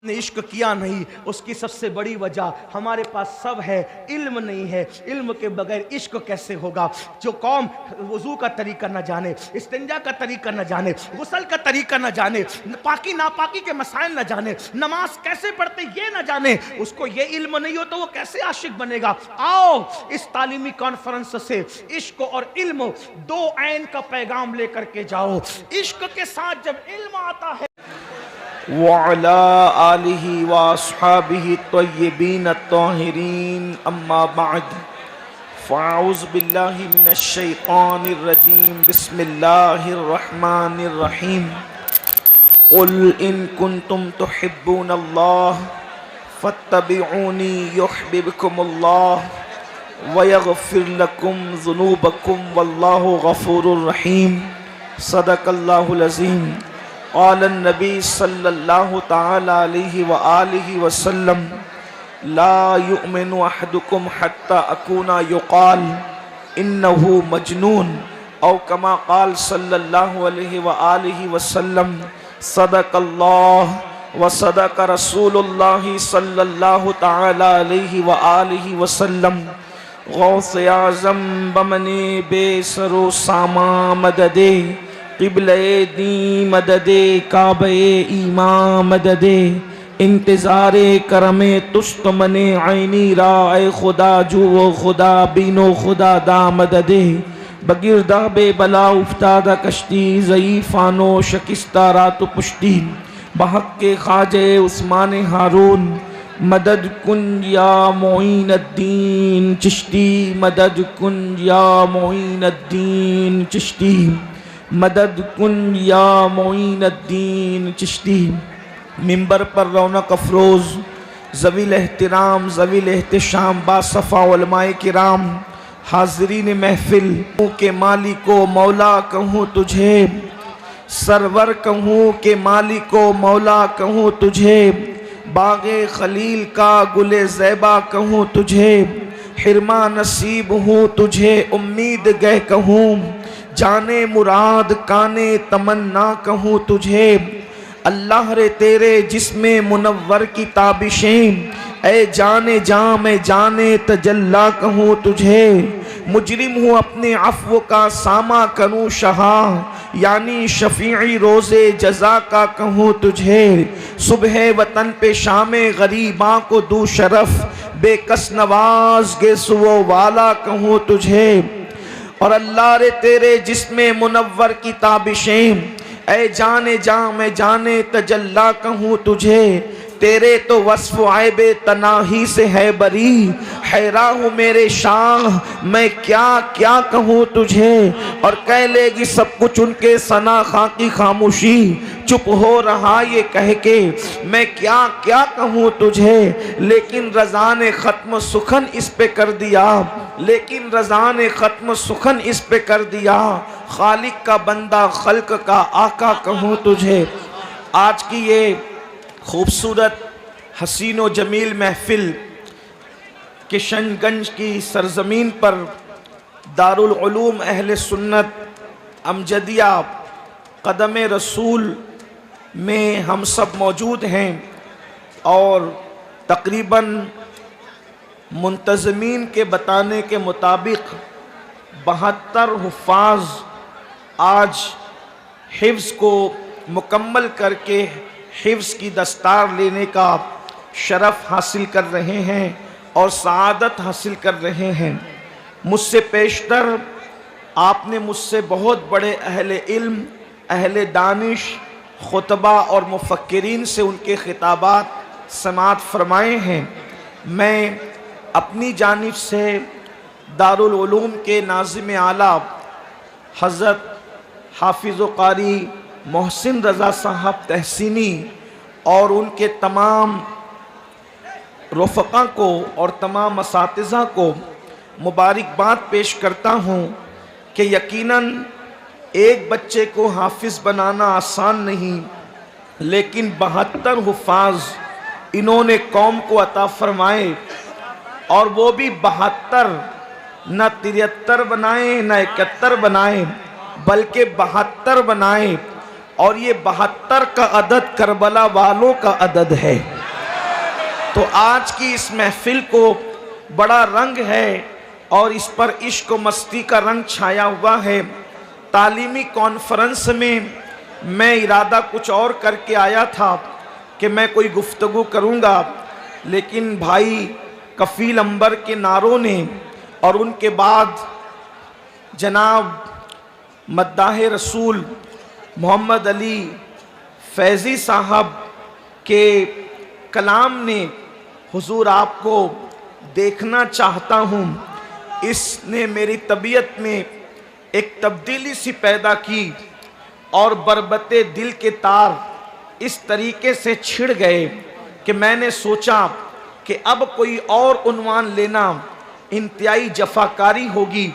نے عشق کیا نہیں، اس کی سب سے بڑی وجہ ہمارے پاس سب ہے، علم نہیں ہے۔ علم کے بغیر عشق کیسے ہوگا؟ جو قوم وضو کا طریقہ نہ جانے، استنجا کا طریقہ نہ جانے، غسل کا طریقہ نہ جانے، پاکی ناپاکی کے مسائل نہ جانے، نماز کیسے پڑھتے یہ نہ جانے، اس کو یہ علم نہیں ہو تو وہ کیسے عاشق بنے گا؟ آؤ اس تعلیمی کانفرنس سے عشق اور علم دو عین کا پیغام لے کر کے جاؤ۔ عشق کے ساتھ جب علم آتا ہے وعلى آلہ واصحابہ الطیبین الطاہرین اما بعد فاعوذ باللہ من الشیطان الرجیم بسم اللہ الرحمن الرحیم قل ان کنتم تحبون اللہ فاتبعونی یحببکم اللہ ویغفر لکم ذنوبکم واللہ غفور الرحیم صدق اللہ العظیم۔ قال النبی صلی اللہ تعالی علیہ وآلہ وسلم لا یؤمن احدکم حتی اکونا یقال انہو مجنون او کما قال صلی اللہ علیہ وآلہ وسلم صدق اللہ وصدق رسول اللہ صلی اللہ تعالی علیہ وآلہ وسلم۔ غوث اعظم بمنِ بے سر و ساما مددے، قبلِ دین مددے، کعبہ ایمان مددے، انتظار کرم تست من عینی را اے خدا جو و خدا بین و خدا دا مددے۔ بگرداب بلا افتادہ کشتی، ضعیفان و شکستہ رات و پشتی، بحق کے خواجہ عثمان ہارون مدد کن یا معین الدین چشتی، مدد کن یا معین الدین چشتی، مدد کن یا معین الدین چشتی۔ منبر پر رونق افروز ذوی احترام ذوی احتشام باصفا علماء کرام، حاضرین محفل کے مالک و مولا کہوں تجھے، سرور کہوں کہ مالک و مولا کہوں تجھے، باغ خلیل کا گل زیبا کہوں تجھے، حرما نصیب ہوں تجھے امید گہ کہوں، جانے مراد کانے تمنا کہوں تجھے۔ اللہ رے تیرے جسم منور کی تابشیں، اے جانے جاں میں جانے تجلا کہوں تجھے، مجرم ہوں اپنے عفو کا ساما کروں شہا، یعنی شفیعی روز جزا کا کہوں تجھے، صبح وطن پہ شام غریباں کو دو شرف، بے کس نواز گے سو والا کہوں تجھے۔ اور اللہ رے تیرے جسم منور کی تابشیں، اے جانے جاں میں جانے تجلا کہوں تجھے، تیرے تو وصف عیب تناہی سے ہے بری، حیران ہوں میرے شاہ میں کیا کیا کہوں تجھے۔ اور کہہ لے گی سب کچھ ان کے ثنا خاں کی خاموشی، چپ ہو رہا یہ کہہ کے میں کیا کیا کہوں تجھے۔ لیکن رضا نے ختم سخن اس پہ کر دیا، لیکن رضا نے ختم سخن اس پہ کر دیا، خالق کا بندہ خلق کا آقا کہوں تجھے۔ آج کی یہ خوبصورت حسین و جمیل محفل کشن گنج کی سرزمین پر دارالعلوم اہل سنت امجدیہ قدم رسول میں ہم سب موجود ہیں، اور تقریباً منتظمین کے بتانے کے مطابق 72 حفاظ آج حفظ کو مکمل کر کے حفظ کی دستار لینے کا شرف حاصل کر رہے ہیں اور سعادت حاصل کر رہے ہیں۔ مجھ سے پیشتر آپ نے مجھ سے بہت بڑے اہل علم، اہل دانش، خطبہ اور مفکرین سے ان کے خطابات سماعت فرمائے ہیں۔ میں اپنی جانب سے دارالعلوم کے ناظم اعلیٰ حضرت حافظ و قاری محسن رضا صاحب تحسینی اور ان کے تمام رفقا کو اور تمام اساتذہ کو مبارکباد پیش کرتا ہوں کہ یقیناً ایک بچے کو حافظ بنانا آسان نہیں، لیکن 72 حفاظ انہوں نے قوم کو عطا فرمائے، اور وہ بھی 72، نہ 73 بنائے نہ 71 بنائے، بلکہ 72 بنائے۔ اور یہ 72 کا عدد کربلا والوں کا عدد ہے۔ تو آج کی اس محفل کو بڑا رنگ ہے اور اس پر عشق و مستی کا رنگ چھایا ہوا ہے۔ تعلیمی کانفرنس میں میں ارادہ کچھ اور کر کے آیا تھا کہ میں کوئی گفتگو کروں گا، لیکن بھائی کفیل انبر کے نعروں نے اور ان کے بعد جناب مداح رسول محمد علی فیضی صاحب کے کلام نے حضور آپ کو دیکھنا چاہتا ہوں، اس نے میری طبیعت میں ایک تبدیلی سی پیدا کی اور بربط دل کے تار اس طریقے سے چھڑ گئے کہ میں نے سوچا کہ اب کوئی اور عنوان لینا انتہائی جفاکاری ہوگی،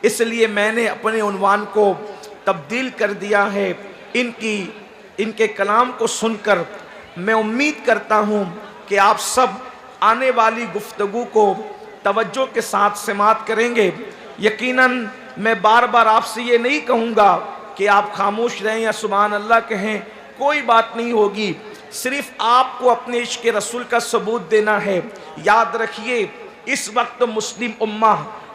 اس لیے میں نے اپنے عنوان کو تبدیل کر دیا ہے۔ ان کے کلام کو سن کر میں امید کرتا ہوں کہ آپ سب آنے والی گفتگو کو توجہ کے ساتھ سماعت کریں گے۔ یقیناً میں بار بار آپ سے یہ نہیں کہوں گا کہ آپ خاموش رہیں یا سبحان اللہ کہیں، کوئی بات نہیں ہوگی، صرف آپ کو اپنے عشق رسول کا ثبوت دینا ہے۔ یاد رکھیے اس وقت مسلم امہ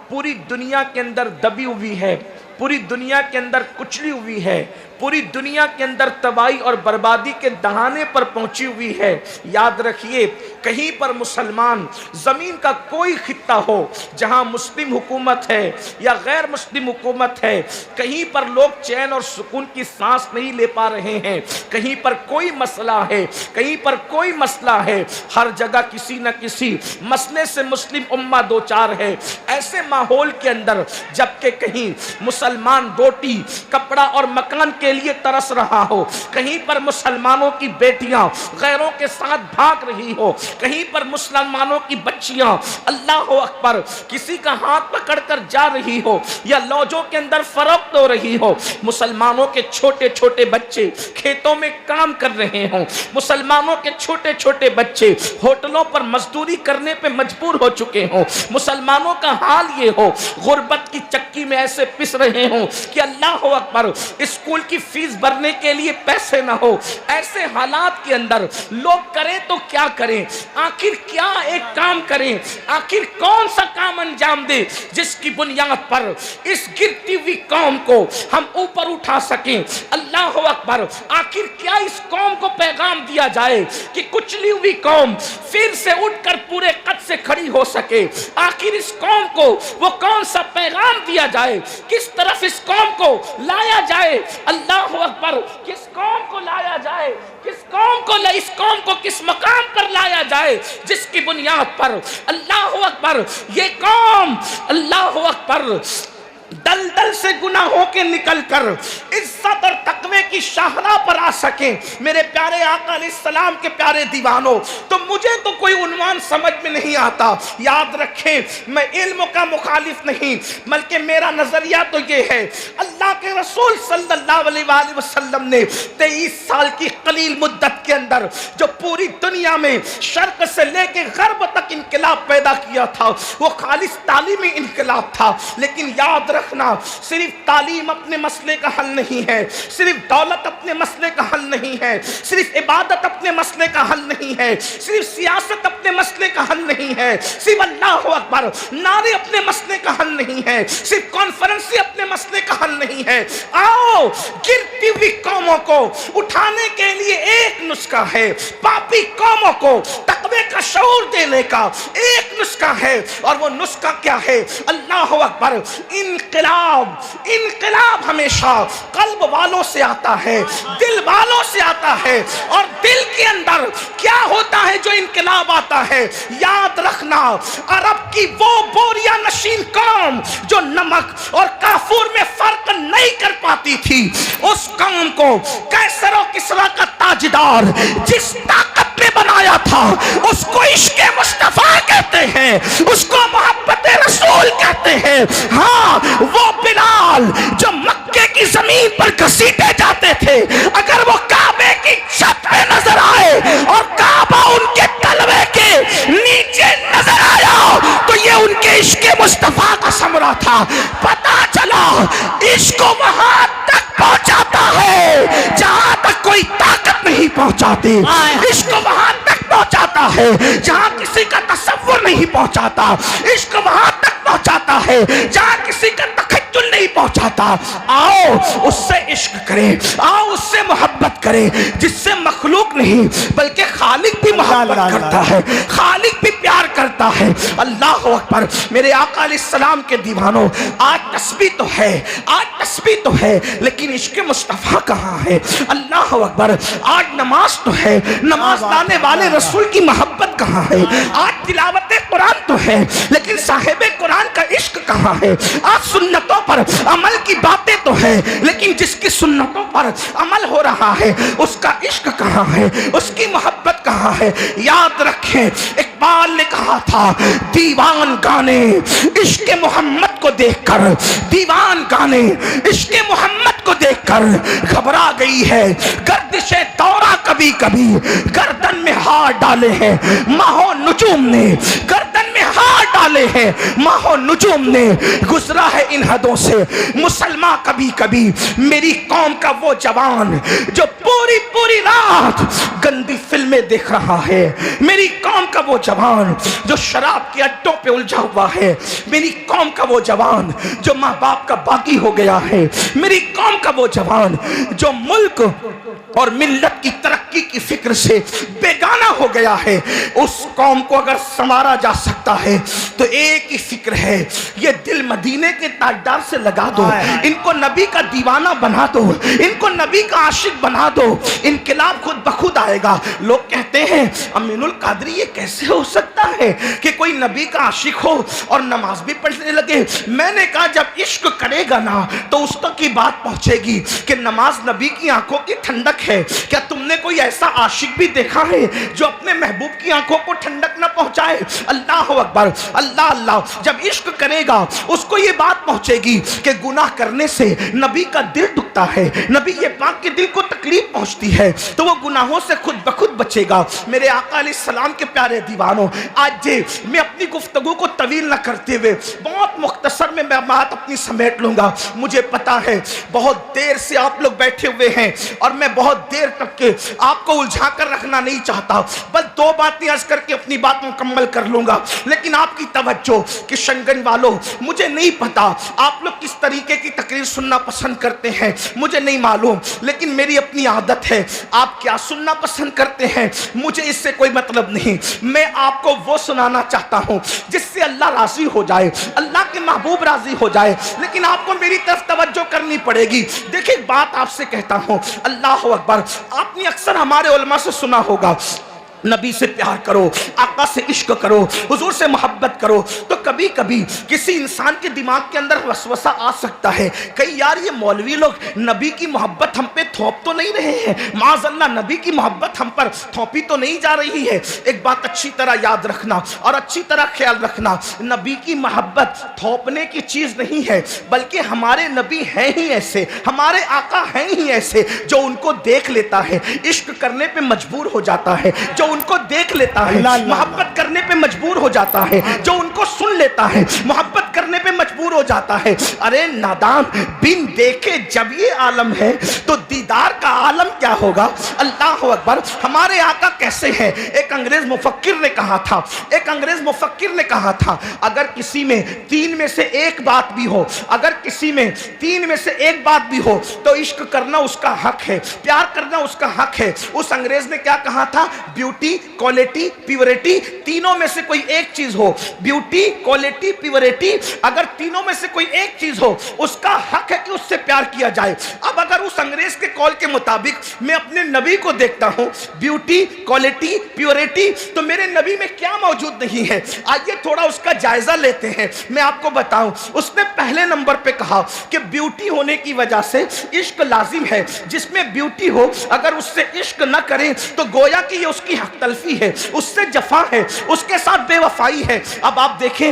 پوری دنیا کے اندر دبی ہوئی ہے، پوری دنیا کے اندر کچلی ہوئی ہے، پوری دنیا کے اندر تباہی اور بربادی کے دہانے پر پہنچی ہوئی ہے۔ یاد رکھیے کہیں پر مسلمان زمین کا کوئی خطہ ہو جہاں مسلم حکومت ہے یا غیر مسلم حکومت ہے، کہیں پر لوگ چین اور سکون کی سانس نہیں لے پا رہے ہیں، کہیں پر کوئی مسئلہ ہے، کہیں پر کوئی مسئلہ ہے، ہر جگہ کسی نہ کسی مسئلے سے مسلم امہ دوچار ہے۔ ایسے ماحول کے اندر جبکہ کہیں مسلمان روٹی کپڑا اور مکان کے لیے ترس رہا ہو، کہیں پر مسلمانوں کی بیٹیاں غیروں کے ساتھ بھاگ رہی ہو، کہیں پر مسلمانوں کی بچیاں اللہ اکبر کسی کا ہاتھ پکڑ کر جا رہی ہو یا لوجوں کے اندر فروخت ہو رہی ہو، مسلمانوں کے چھوٹے چھوٹے بچے کھیتوں میں کام کر رہے ہوں، مسلمانوں کے چھوٹے چھوٹے بچے ہوٹلوں پر مزدوری کرنے پہ مجبور ہو چکے ہوں، مسلمانوں کا حال یہ ہو غربت کی چکی میں ایسے پس رہے ہوں کہ اللہ اکبر اسکول کی فیس بھرنے کے لیے پیسے نہ ہو، ایسے حالات کے اندر لوگ کریں تو کیا کریں، آخر کیا ایک کام کریں، آخر کون سا کام انجام دے جس کی بنیاد پر اس گرتی ہوئی قوم کو ہم اوپر اٹھا سکیں۔ اللہ اکبر آخر کیا اس قوم کو پیغام دیا جائے کہ کچلی ہوئی قوم پھر سے اٹھ کر پورے قد سے کھڑی ہو سکے، آخر اس قوم کو وہ کون سا پیغام دیا جائے، کس طرف اس قوم کو لایا جائے۔ اللہ اکبر کس قوم کو لایا جائے، کس قوم کو کس مقام پر لایا جائے جس کی بنیاد پر اللہ اکبر یہ قوم اللہ اکبر دلدل سے گناہوں کے نکل کر عزت اور تقوی کی شاہراہ پر آ سکیں۔ میرے پیارے آقا علیہ السلام کے پیارے دیوانوں، تو مجھے تو کوئی عنوان سمجھ میں نہیں آتا۔ یاد رکھیں میں علم کا مخالف نہیں، بلکہ میرا نظریہ تو یہ ہے اللہ کے رسول صلی اللہ علیہ وآلہ وسلم نے 23 سال کی قلیل مدت کے اندر جو پوری دنیا میں شرق سے لے کے غرب تک انقلاب پیدا کیا تھا وہ خالص تعلیمی انقلاب تھا۔ لیکن یاد رکھنا صرف تعلیم اپنے مسئلے کا حل نہیں ہے، صرف دولت اپنے مسئلے کا حل نہیں ہے، صرف عبادت اپنے مسئلے کا حل نہیں ہے، صرف سیاست اپنے مسئلے کا حل نہیں ہے، صرف اللہ اکبر نعرے اپنے مسئلے کا حل نہیں ہے، صرف کانفرنسی اپنے مسئلے کا حل نہیں ہے۔ آؤ گرتی ہوئی قوموں کو اٹھانے کے لیے ایک نسخہ ہے، پاپی قوموں کو تقوی کا شعور دینے کا ایک نسخہ ہے، اور وہ نسخہ کیا ہے؟ اللہ اکبر انقلاب ہمیشہ قلب والوں سے آتا ہے، دل والوں سے آتا ہے، اور دل کے اندر کیا ہوتا ہے جو انقلاب آتا ہے؟ یاد رکھنا عرب کی وہ بوریا نشین قوم جو نمک اور کافور میں فرق نہیں کر پاتی تھی، اس قوم کو قیصر و کسریٰ کا تاجدار جس طاقت نے بنایا تھا اس کو عشق مصطفیٰ کہتے ہیں، اس کو محبت رسول کہتے ہیں۔ ہاں وہ بلال جو مکے کی زمین پر گھسیٹے جاتے تھے، اگر وہ کعبے کی چھت پہ نظر آئے اور کعبہ ان کے تلوے کے نیچے نظر آیا تو یہ ان کے عشق مصطفیٰ کا ثمرہ تھا۔ پتہ چلا عشق وہاں تک پہنچاتا ہے جہاں پہنچاتے، عشق وہاں تک پہنچاتا ہے جہاں کسی کا تصور نہیں پہنچاتا، عشق وہاں تک پہنچاتا ہے جہاں کسی کا تخیل نہیں پہنچاتا۔ آؤ اس سے عشق کریں، آؤ اس سے محبت کریں جس سے مخلوق نہیں بلکہ خالق بھی محبت کرتا ہے، خالق بھی پیار کرتا ہے۔ اللہ اکبر۔ میرے آقا علیہ السلام کے دیوانوں، آج تسبیح تو ہے، آج تسبیح تو ہے، لیکن عشق مصطفیٰ کہاں ہے؟ اللہ اکبر۔ آج نماز تو ہے، نماز لانے والے رسول کی محبت کہاں ہے؟ آج تلاوت قرآن تو ہے، لیکن صاحب قرآن کا عشق کہاں ہے؟ آج سنتوں پر عمل کی باتیں تو ہے، لیکن جس کی سنتوں پر عمل ہو رہا ہے اس کا عشق کہاں ہے؟ اس کی محبت کہاں ہے؟ یاد رکھیں، اقبال نے کہا تھا دیوان گانے عشق محمد کو دیکھ کر، دیوان گانے عشق محمد کو دیکھ کر گھبرا گئی ہے گردش دورہ، کبھی کبھی گردن میں ہار ڈالے ہیں ماہ و نجوم نے، گردن میں ہار ڈالے ہیں ماہ و نجوم نے، گزرا ہے ان حدوں سے مسلمان کبھی کبھی میری قوم کا وہ جوان جو پوری پوری رات گندی فلمیں دیکھ رہا ہے، میری قوم کا وہ جوان جو شراب کے اڈوں پہ الجھا ہوا ہے، میری قوم کا وہ جوان جو ماں باپ کا باغی ہو گیا ہے، میری قوم کا وہ جوان جو ملک اور ملت کی ترقی کی فکر سے بیگانہ ہو گیا ہے۔ اس قوم کو اگر سنوارا جا سکتا ہے تو ایک ہی فکر ہے، یہ دل مدینے کے تاجدار سے لگا دو، ان کو نبی کا دیوانہ بنا دو، ان کو نبی کا عاشق بنا دو، انقلاب خود بخود آئے گا۔ لوگ کہتے ہیں امین القادری یہ کیسے ہو سکتا ہے کہ کوئی نبی کا عاشق ہو اور نماز بھی پڑھنے لگے؟ میں نے کہا جب عشق کرے گا نا تو اس تک کی بات پہنچے گی کہ نماز نبی کی آنکھوں کی ٹھنڈک ہے۔ کیا تم نے کوئی ایسا عاشق بھی دیکھا ہے جو اپنے محبوب کی آنکھوں کو ٹھنڈک نہ پہنچائے؟ اللہ اکبر، اللہ اللہ۔ جب عشق کرے گا اس کو یہ بات پہنچے گی کہ گناہ کرنے سے نبی کا دل دکھتا ہے، نبی یہ پاک کے دل کو تکلیف پہنچتی ہے، تو وہ گناہوں سے خود بخود بچے گا۔ میرے آقا علیہ السلام کے پیارے دیوانوں، آج میں اپنی گفتگو کو طویل نہ کرتے ہوئے بہت مختصر میں بات اپنی سمیٹ لوں گا۔ مجھے پتا ہے بہت دیر سے آپ لوگ بیٹھے ہوئے ہیں اور میں بہت دیر تک کے آپ کو الجھا کر رکھنا نہیں چاہتا، بس دو باتیں عرض کر کے اپنی بات مکمل کر لوں گا۔ لیکن آپ کی توجہ کہ شنگن والوں، مجھے نہیں پتا آپ لوگ کس طریقے کی تقریر سننا پسند کرتے ہیں، مجھے نہیں معلوم، لیکن میری اپنی عادت ہے۔ آپ کیا سننا پسند کرتے ہیں مجھے اس سے کوئی مطلب نہیں، میں آپ کو وہ سنانا چاہتا ہوں جس سے اللہ راضی ہو جائے، اللہ کے محبوب راضی ہو جائے، لیکن آپ کو میری طرف توجہ کرنی پڑے گی۔ دیکھیں بات آپ سے کہتا ہوں، اللہ اکبر، آپ نے اکثر ہمارے علماء سے سنا ہوگا نبی سے پیار کرو، آقا سے عشق کرو، حضور سے محبت کرو، تو کبھی کبھی کسی انسان کے دماغ کے اندر وسوسہ آ سکتا ہے کہ یار یہ مولوی لوگ نبی کی محبت ہم پہ تھوپ تو نہیں رہے ہیں، معاذ اللہ نبی کی محبت ہم پر تھوپی تو نہیں جا رہی ہے۔ ایک بات اچھی طرح یاد رکھنا اور اچھی طرح خیال رکھنا، نبی کی محبت تھوپنے کی چیز نہیں ہے، بلکہ ہمارے نبی ہیں ہی ایسے، ہمارے آقا ہیں ہی ایسے جو ان کو دیکھ لیتا ہے عشق کرنے پہ مجبور ہو جاتا ہے، جو ان کو دیکھ لیتا ہے محبت کرنے پہ مجبور ہو جاتا ہے، جو ان کو سن لیتا ہے محبت کرنے پہ مجبور ہو جاتا ہے۔ ارے نادان، بن دیکھے جب یہ عالم ہے تو دیدار کا عالم کیا ہوگا؟ اللہ اکبر۔ ہمارے آقا کیسے ہیں؟ ایک انگریز مفکر نے کہا تھا، ایک انگریز مفکر نے کہا تھا اگر کسی میں تین میں سے ایک بات بھی ہو، اگر کسی میں تین میں سے ایک بات بھی ہو تو عشق کرنا اس کا حق ہے، پیار کرنا اس کا حق ہے۔ اس انگریز نے کیا کہا تھا؟ بیوٹی، کوالٹی، پیورٹی، تینوں میں سے کوئی ایک چیز ہو، بیوٹی، کوالٹی، پیورٹی، اگر تینوں میں سے کوئی ایک چیز ہو اس کا حق ہے کہ اس سے پیار کیا جائے۔ اب اگر اس انگریز کے قول کے مطابق میں اپنے نبی کو دیکھتا ہوں، بیوٹی، کوالٹی، پیورٹی، تو میرے نبی میں کیا موجود نہیں ہے؟ آئیے تھوڑا اس کا جائزہ لیتے ہیں۔ میں آپ کو بتاؤں، اس نے پہلے نمبر پہ کہا کہ بیوٹی ہونے کی وجہ سے عشق لازم ہے، جس میں بیوٹی ہو اگر اس سے عشق نہ کریں تو گویا کہ یہ اس کی حق تلفی ہے، اس سے جفا ہے، اس کے ساتھ بے وفائی ہے۔ اب آپ دیکھیں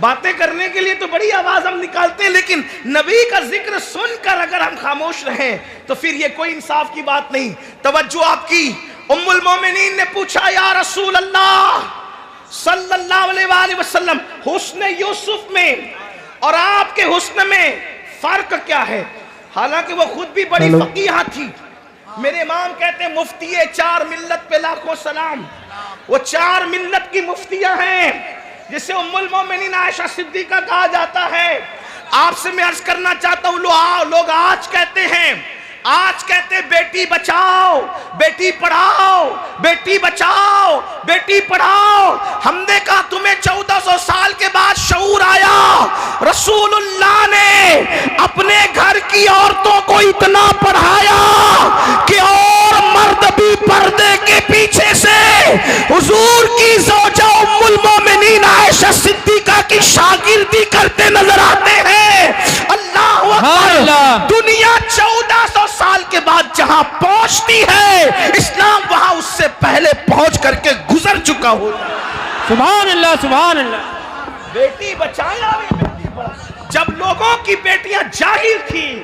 باتیں کرنے کے لیے تو بڑی آواز ہم نکالتے ہیں، لیکن نبی کا ذکر سن کر اگر ہم خاموش رہیں تو پھر یہ کوئی انصاف کی بات نہیں۔ توجہ آپ کی، ام المومنین نے پوچھا یا رسول اللہ صلی اللہ علیہ وآلہ وسلم، حسن یوسف میں اور آپ کے حسن میں فرق کیا ہے؟ حالانکہ وہ خود بھی بڑی فقیہہ تھی۔ میرے امام کہتے ہیں مفتی چار ملت پہ لاکھوں سلام، وہ چار ملت کی مفتیاں ہیں جسے ام المومنین عائشہ صدیقہ کہا جاتا ہے۔ آپ سے میں عرض کرنا چاہتا ہوں، لوگ آج کہتے ہیں بیٹی بچاؤ بیٹی پڑھاؤ، بیٹی بچاؤ بیٹی پڑھاؤ۔ ہم نے کہا تمہیں 1400 سال کے بعد شعور آیا؟ رسول اللہ نے اپنے گھر کی عورتوں کو اتنا پڑھایا کہ اور مرد بھی پردے کے پیچھے سے حضور کی زوجہ ام المومنین عائشہ صدیقہ کی شاگردی کرتے نظر آتے ہیں۔ اللہ اکبر! دنیا 1400 سال کے بعد جہاں پہنچتی ہے، اسلام وہاں اس سے پہلے پہنچ کر کے گزر چکا ہوتا ہے۔ سبحان اللہ، سبحان اللہ۔ بیٹی بچایا بیٹی پڑھایا۔ جب لوگوں کی بیٹیاں جاہل تھیں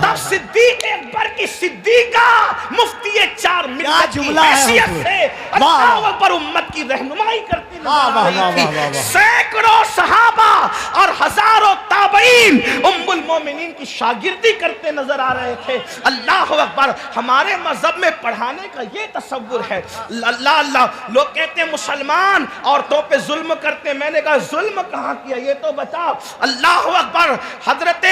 تب صدیق اکبر کی صدیقہ مفتی چار ملت کی حیثیت سے اللہ اکبر امت کی رہنمائی کرتی نظر آ رہی تھی۔ سینکڑوں صحابہ اور ہزاروں تابعین ام المومنین کی شاگردی کرتے نظر آ رہے تھے۔ اللہ اکبر! ہمارے مذہب میں پڑھانے کا یہ تصور ہے۔ اللہ لوگ کہتے ہیں مسلمان عورتوں پہ ظلم کرتے ہیں۔ میں نے کہا ظلم کہاں کیا، یہ تو بتاؤ۔ اللہ اکبر! حضرت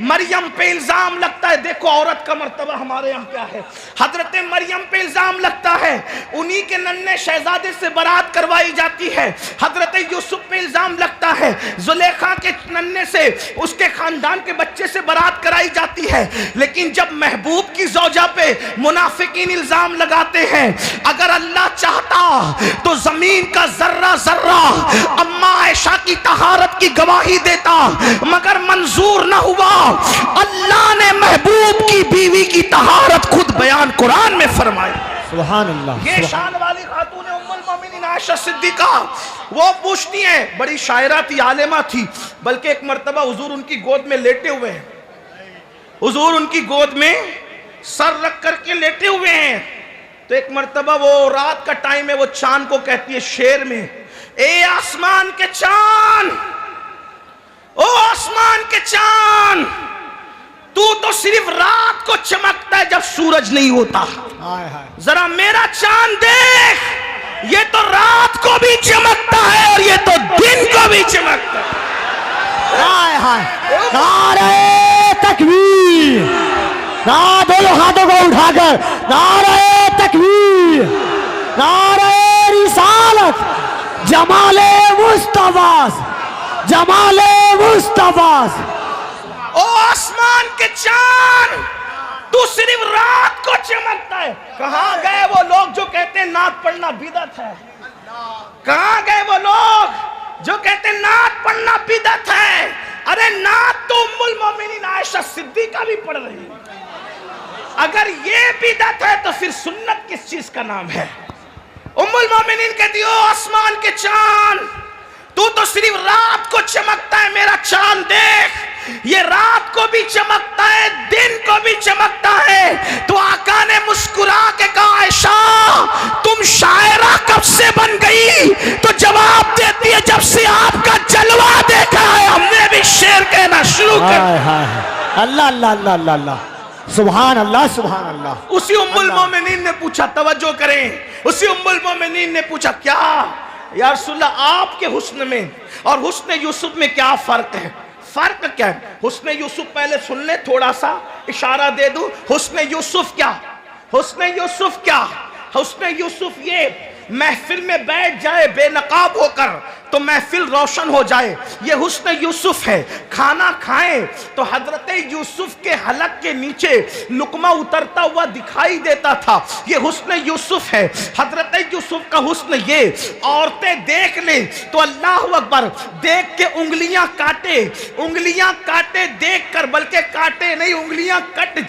مریم پہ الزام لگتا ہے، دیکھو عورت کا مرتبہ ہمارے یہاں کیا ہے۔ حضرت مریم پہ الزام لگتا ہے، انہی کے ننھے شہزادے سے برات کروائی جاتی ہے۔ حضرت یوسف پہ الزام لگتا ہے، زلیخا کے ننھے سے اس کے خاندان کے بچے سے برات کرائی جاتی ہے۔ لیکن جب محبوب کی زوجہ پہ منافقین الزام لگاتے ہیں، اگر اللہ چاہتا تو زمین کا ذرہ ذرہ اماں عائشہ کی طہارت کی گواہی دیتا، مگر منظور نہ ہوا۔ اللہ نے محبوب کی بیوی کی طہارت خود بیان قرآن میں فرمائی۔ سبحان اللہ۔ یہ شان والی خاتون ام المومنین عائشہ صدیقہ، وہ پوچھتی ہیں، بڑی شاعرہ تھی، عالمہ تھی، بلکہ ایک مرتبہ حضور ان کی گود میں لیٹے ہوئے ہیں، حضور ان کی گود میں سر رکھ کر کے لیٹے ہوئے ہیں، تو ایک مرتبہ وہ رات کا ٹائم ہے، وہ چاند کو کہتی ہے شعر میں، اے آسمان کے چاند، او آسمان کے چاند، تو صرف رات کو چمکتا ہے جب سورج نہیں ہوتا، ذرا میرا چاند دیکھ، یہ تو رات کو بھی چمکتا ہے اور یہ تو دن کو بھی چمکتا ہے۔ نعرہ تکبیر! دونوں ہاتھوں کو اٹھا کر نعرہ تکبیر! نعرہ رسالت! جمال مصطفیٰ! جمال مصطفیٰ! او آسمان کے چاند، تو صرف رات کو چمکتا ہے۔ کہاں گئے وہ لوگ جو کہتے ہیں نعت پڑھنا بدعت ہے؟ کہاں گئے وہ لوگ جو کہتے ہیں نعت پڑھنا بدعت ہے؟ ارے نعت تو ام المومنین عائشہ صدیقہ بھی پڑھ رہی ہے۔ اگر یہ بدعت ہے تو پھر سنت کس چیز کا نام ہے؟ ام المومنین کہتی او آسمان کے چاند، تو صرف رات کو چمکتا ہے، میرا چاند دیکھ، یہ رات کو بھی چمکتا ہے، دن کو بھی چمکتا ہے۔ تو آقا نے مسکرا کے کہا عائشہ تم شاعرہ کب سے بن گئی؟ تو جواب دیتی ہے جب سے آپ کا جلوہ دیکھا ہے ہم نے بھی شعر کہنا شروع کر دیا۔ اللہ اللہ اللہ اللہ اللہ، سبحان اللہ، سبحان اللہ۔ اسی ام المومنین نے پوچھا، توجہ کریں، اسی ام المومنین نے پوچھا کیا یا رسول اللہ آپ کے حسن میں اور حسن یوسف میں کیا فرق ہے؟ فرق کیا ہے؟ حسن یوسف پہلے سن لیں، تھوڑا سا اشارہ دے دوں۔ حسن یوسف کیا؟ حسن یوسف کیا؟ حسن یوسف یہ محفل میں بیٹھ جائے بے نقاب ہو کر تو محفل روشن ہو جائے، یہ حسن یوسف ہے۔ کھانا کھائیں تو حضرت یوسف کے حلق کے نیچے لقمہ اترتا ہوا دکھائی دیتا تھا، یہ حسن یوسف ہے۔ حضرت یوسف کا حسن یہ، عورتیں دیکھ لیں تو اللہ اکبر، دیکھ کے انگلیاں کاٹے دیکھ کر، بلکہ کاٹے نہیں، انگلیاں کٹ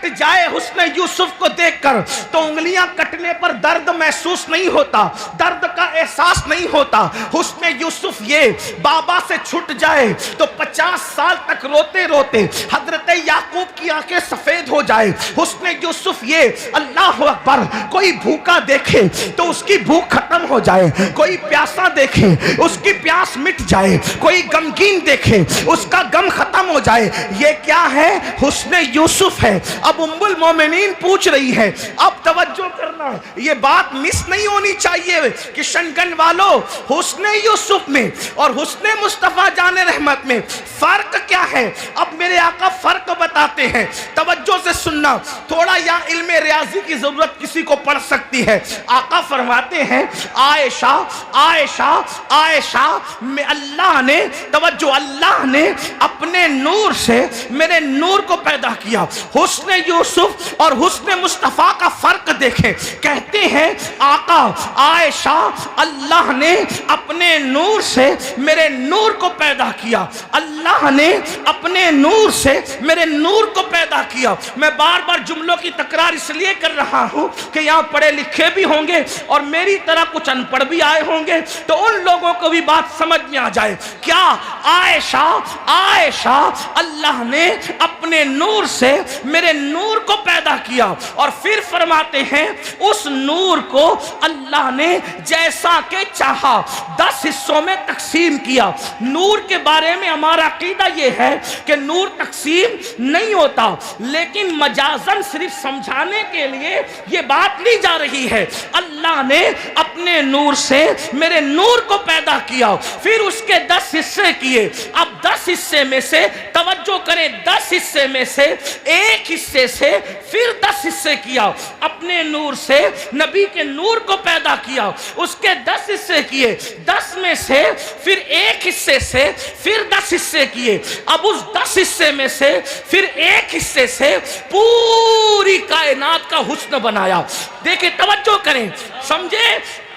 جائے حسن یوسف کو دیکھ کر، تو انگلیاں کٹنے پر درد محسوس نہیں ہوتا، درد کا احساس نہیں ہوتا. حسن یوسف یہ بابا سے چھٹ جائے تو 50 سال تک روتے روتے حضرت یعقوب کی آنکھیں سفید ہو جائے. حسن یوسف یہ اللہ اکبر کوئی بھوکا دیکھے تو اس کی بھوک ختم ہو جائے, کوئی پیاسا دیکھے اس کی پیاس مٹ جائے, کوئی غمگین دیکھے اس کا غم ختم ہو جائے. یہ کیا ہے؟ حسن یوسف ہے. اب ام المومنین پوچھ رہی ہے, اب توجہ کرنا, یہ بات مس نہیں ہونی چاہیے کہ شنگن والوں حسن یوسف میں اور حسن مصطفیٰ جان رحمت میں فرق کیا ہے؟ اب میرے آقا فرق بتاتے ہیں, توجہ سے سننا. تھوڑا یا علم ریاضی کی ضرورت کسی کو پڑ سکتی ہے. آقا فرماتے ہیں عائشہ عائشہ عائشہ میں اللہ نے, توجہ, اللہ نے اپنے نور سے میرے نور کو پیدا کیا. حسن یوسف اور حسن مصطفیٰ کا فرق دیکھیں. کہتے ہیں آقا عائشہ اللہ نے اپنے نور سے میرے نور کو پیدا کیا, اللہ نے اپنے نور سے میرے نور کو پیدا کیا. میں بار بار جملوں کی تکرار اس لیے کر رہا ہوں کہ یہاں پڑھے لکھے بھی ہوں گے اور میری طرح کچھ ان پڑھ بھی آئے ہوں گے, تو ان لوگوں کو بھی بات سمجھ میں آ جائے. کیا عائشہ عائشہ اللہ نے اپنے نور سے میرے نور کو پیدا کیا اور پھر فرماتے ہیں اس نور کو اللہ نے جیسا کہ چاہا 10 حصوں میں تقسیم کیا. نور کے بارے میں ہمارا عقیدہ یہ ہے کہ نور تقسیم نہیں ہوتا, لیکن مجازن صرف سمجھانے کے لیے یہ بات لی جا رہی ہے. اللہ نے اپنے نور سے میرے نور کو پیدا کیا, پھر اس کے 10 حصے کیے. اب 10 حصے میں سے, توجہ کریں, 10 حصے میں سے ایک حصے سے پھر 10 حصے کیا. اپنے نور سے نبی کے نور کو پیدا کیا, اس کے 10 حصے کیے, 10 میں سے پھر ایک حصے سے پھر 10 حصے کیے. اب اس 10 حصے میں سے پھر ایک حصے سے پوری کائنات کا حسن بنایا. دیکھیں, توجہ کریں, سمجھے,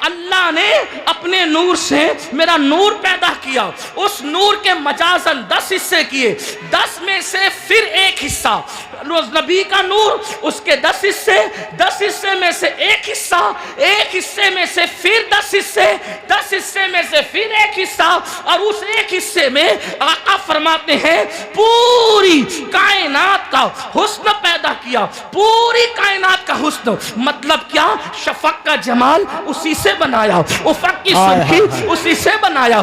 اللہ نے اپنے نور سے میرا نور پیدا کیا, اس نور کے مجازن 10 حصے کیے, 10 میں سے پھر ایک حصہ نبی کا نور, اس کے 10 حصے, 10 حصے میں سے ایک حصہ, ایک حصے میں سے پھر 10 حصے, 10 حصے میں سے پھر ایک حصہ, اور اس ایک حصے میں آقا فرماتے ہیں پوری کائنات کا حسن پیدا کیا. پوری کائنات کا حسن مطلب کیا؟ شفق کا جمال اسی سے بنایا, افق کی سرخی اسی سے بنایا,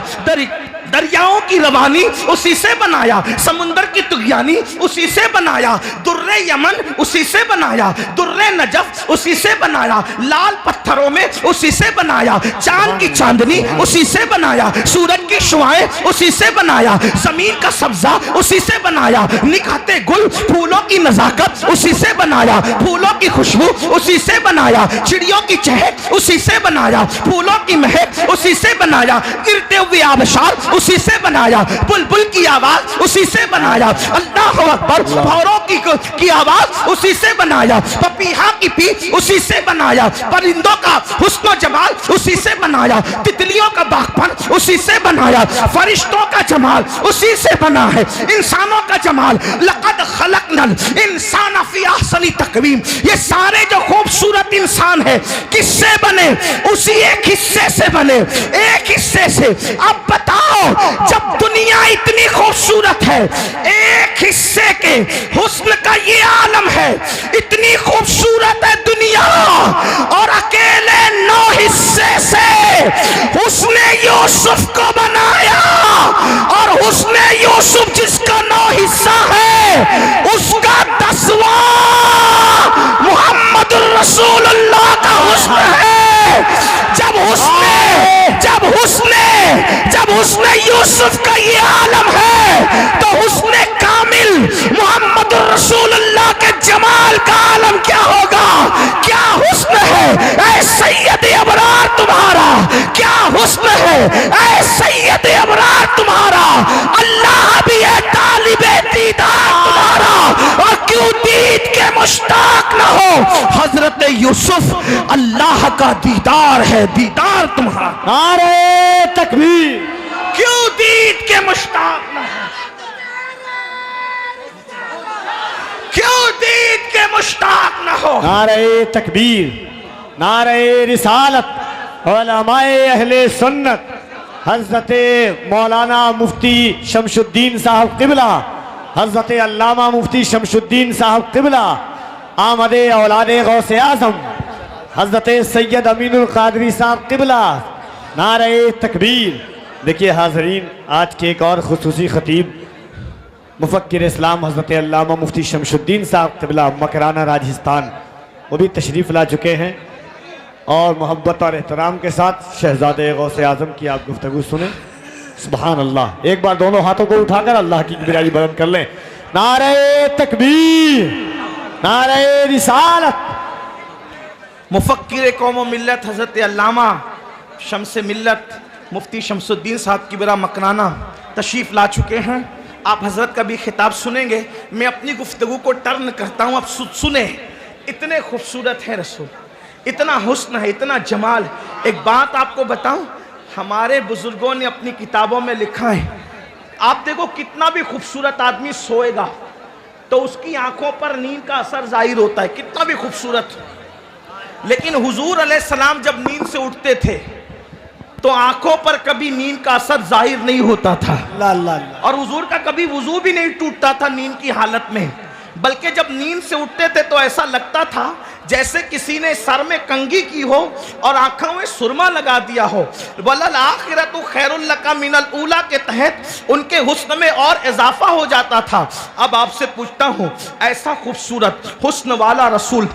دریاؤں کی روانی اسی سے بنایا, سمندر کی طغیانی اسی سے بنایا, در یمن اسی سے بنایا, در نجف اسی سے بنایا, لال پتھروں میں اسی سے بنایا, چاند کی چاندنی اسی سے بنایا, سورج کی شعائیں اسی سے بنایا, زمین کا سبزہ اسی سے بنایا, نکھرتے گل پھولوں کی نزاکت اسی سے بنایا, پھولوں کی خوشبو اسی سے بنایا, چڑیوں کی چہک اسی سے بنایا, پھولوں کی مہک اسی سے بنایا, گرتے ہوئے آبشار اسی سے بنایا, بلبل کی آواز اسی سے بنایا, اللہ اکبر, بھوروں کی آواز اسی سے بنایا, پپیہا کی پیچ اسی سے بنایا, پرندوں کا حسن و جمال اسی سے بنایا, تتلیوں کا باغپن اسی سے بنایا, فرشتوں کا جمال اسی سے بنا ہے, انسانوں کا جمال, لقد خلقنا الانسان فی احسن تقویم, یہ سارے جو خوبصورت انسان ہے کس سے بنے؟ اسی ایک حصے سے بنے, ایک حصے سے. اب بتاؤ, جب دنیا اتنی خوبصورت ہے, ایک حصے کے حسن کا یہ عالم ہے, اتنی خوبصورت ہے دنیا, اور اکیلے 9 حصے سے حسن یوسف کو بنایا, اور حسن یوسف جس کا 9 حصہ ہے اس کا 10واں محمد الرسول اللہ کا حسن ہے. جب حسن یوسف کا یہ عالم ہے تو حسن کامل محمد الرسول اللہ کے جمال کا عالم کیا ہوگا؟ کیا حسن ہے اے سید ابرار تمہارا, کیا حسن ہے اے سید ابرار تمہارا, اللہ بھی ہے طالب دیدار تمہارا, اور کیوں دید کے مشتاق نہ ہو؟ حضرت یوسف اللہ کا دیدار ہے, دیدار تمہارا. نعرہ تکبیر. کیوں دید کے مشتاق نہ ہو؟ کیوں دید کے مشتاق نہ ہو؟ نعرہ تکبیر, نعرہ رسالت, علماء اہل سنت حضرت مولانا مفتی شمس الدین صاحب قبلہ، حضرت علامہ مفتی شمس الدین صاحب قبلہ، آمد اولاد غوث اعظم حضرت سید امین القادری صاحب قبلہ، نعرہ تکبیر۔ دیکھیے حاضرین، آج کے ایک اور خصوصی خطیب مفکر اسلام حضرت علامہ مفتی شمس الدین صاحب قبلہ مکرانہ راجستھان، وہ بھی تشریف لا چکے ہیں، اور محبت اور احترام کے ساتھ شہزادے غوث اعظم کی آپ گفتگو سنیں۔ سبحان اللہ، ایک بار دونوں ہاتھوں کو اٹھا کر اللہ کی کبریائی بلند کر لیں۔ نعرہ تکبیر، نعرہ رسالت۔ مفکر قوم و ملت حضرت علامہ شمس ملت مفتی شمس الدین صاحب کی برا مکرانہ تشریف لا چکے ہیں۔ آپ حضرت کا بھی خطاب سنیں گے۔ میں اپنی گفتگو کو ٹرن کرتا ہوں، آپ سنیں۔ اتنے خوبصورت ہیں رسول، اتنا حسن ہے، اتنا جمال۔ ایک بات آپ کو بتاؤں، ہمارے بزرگوں نے اپنی کتابوں میں لکھا ہے، آپ دیکھو کتنا بھی خوبصورت آدمی سوئے گا تو اس کی آنکھوں پر نیند کا اثر ظاہر ہوتا ہے، کتنا بھی خوبصورت۔ لیکن حضور علیہ السلام جب نیند سے اٹھتے تھے تو آنکھوں پر کبھی نیند کا اثر ظاہر نہیں ہوتا تھا، اللہ اللہ اللہ۔ اور حضور کا کبھی وضو بھی نہیں ٹوٹتا تھا نیند کی حالت میں، بلکہ جب نیند سے اٹھتے تھے تو ایسا لگتا تھا جیسے کسی نے سر میں کنگھی کی ہو اور آنکھوں میں سرما لگا دیا ہو۔ وَلَلْآخِرَةُ خَيْرٌ لَكَ مِنَ الْأُولَىٰ کے تحت ان کے حسن میں اور اضافہ ہو جاتا تھا۔ اب آپ سے پوچھتا ہوں، ایسا خوبصورت حسن والا رسول،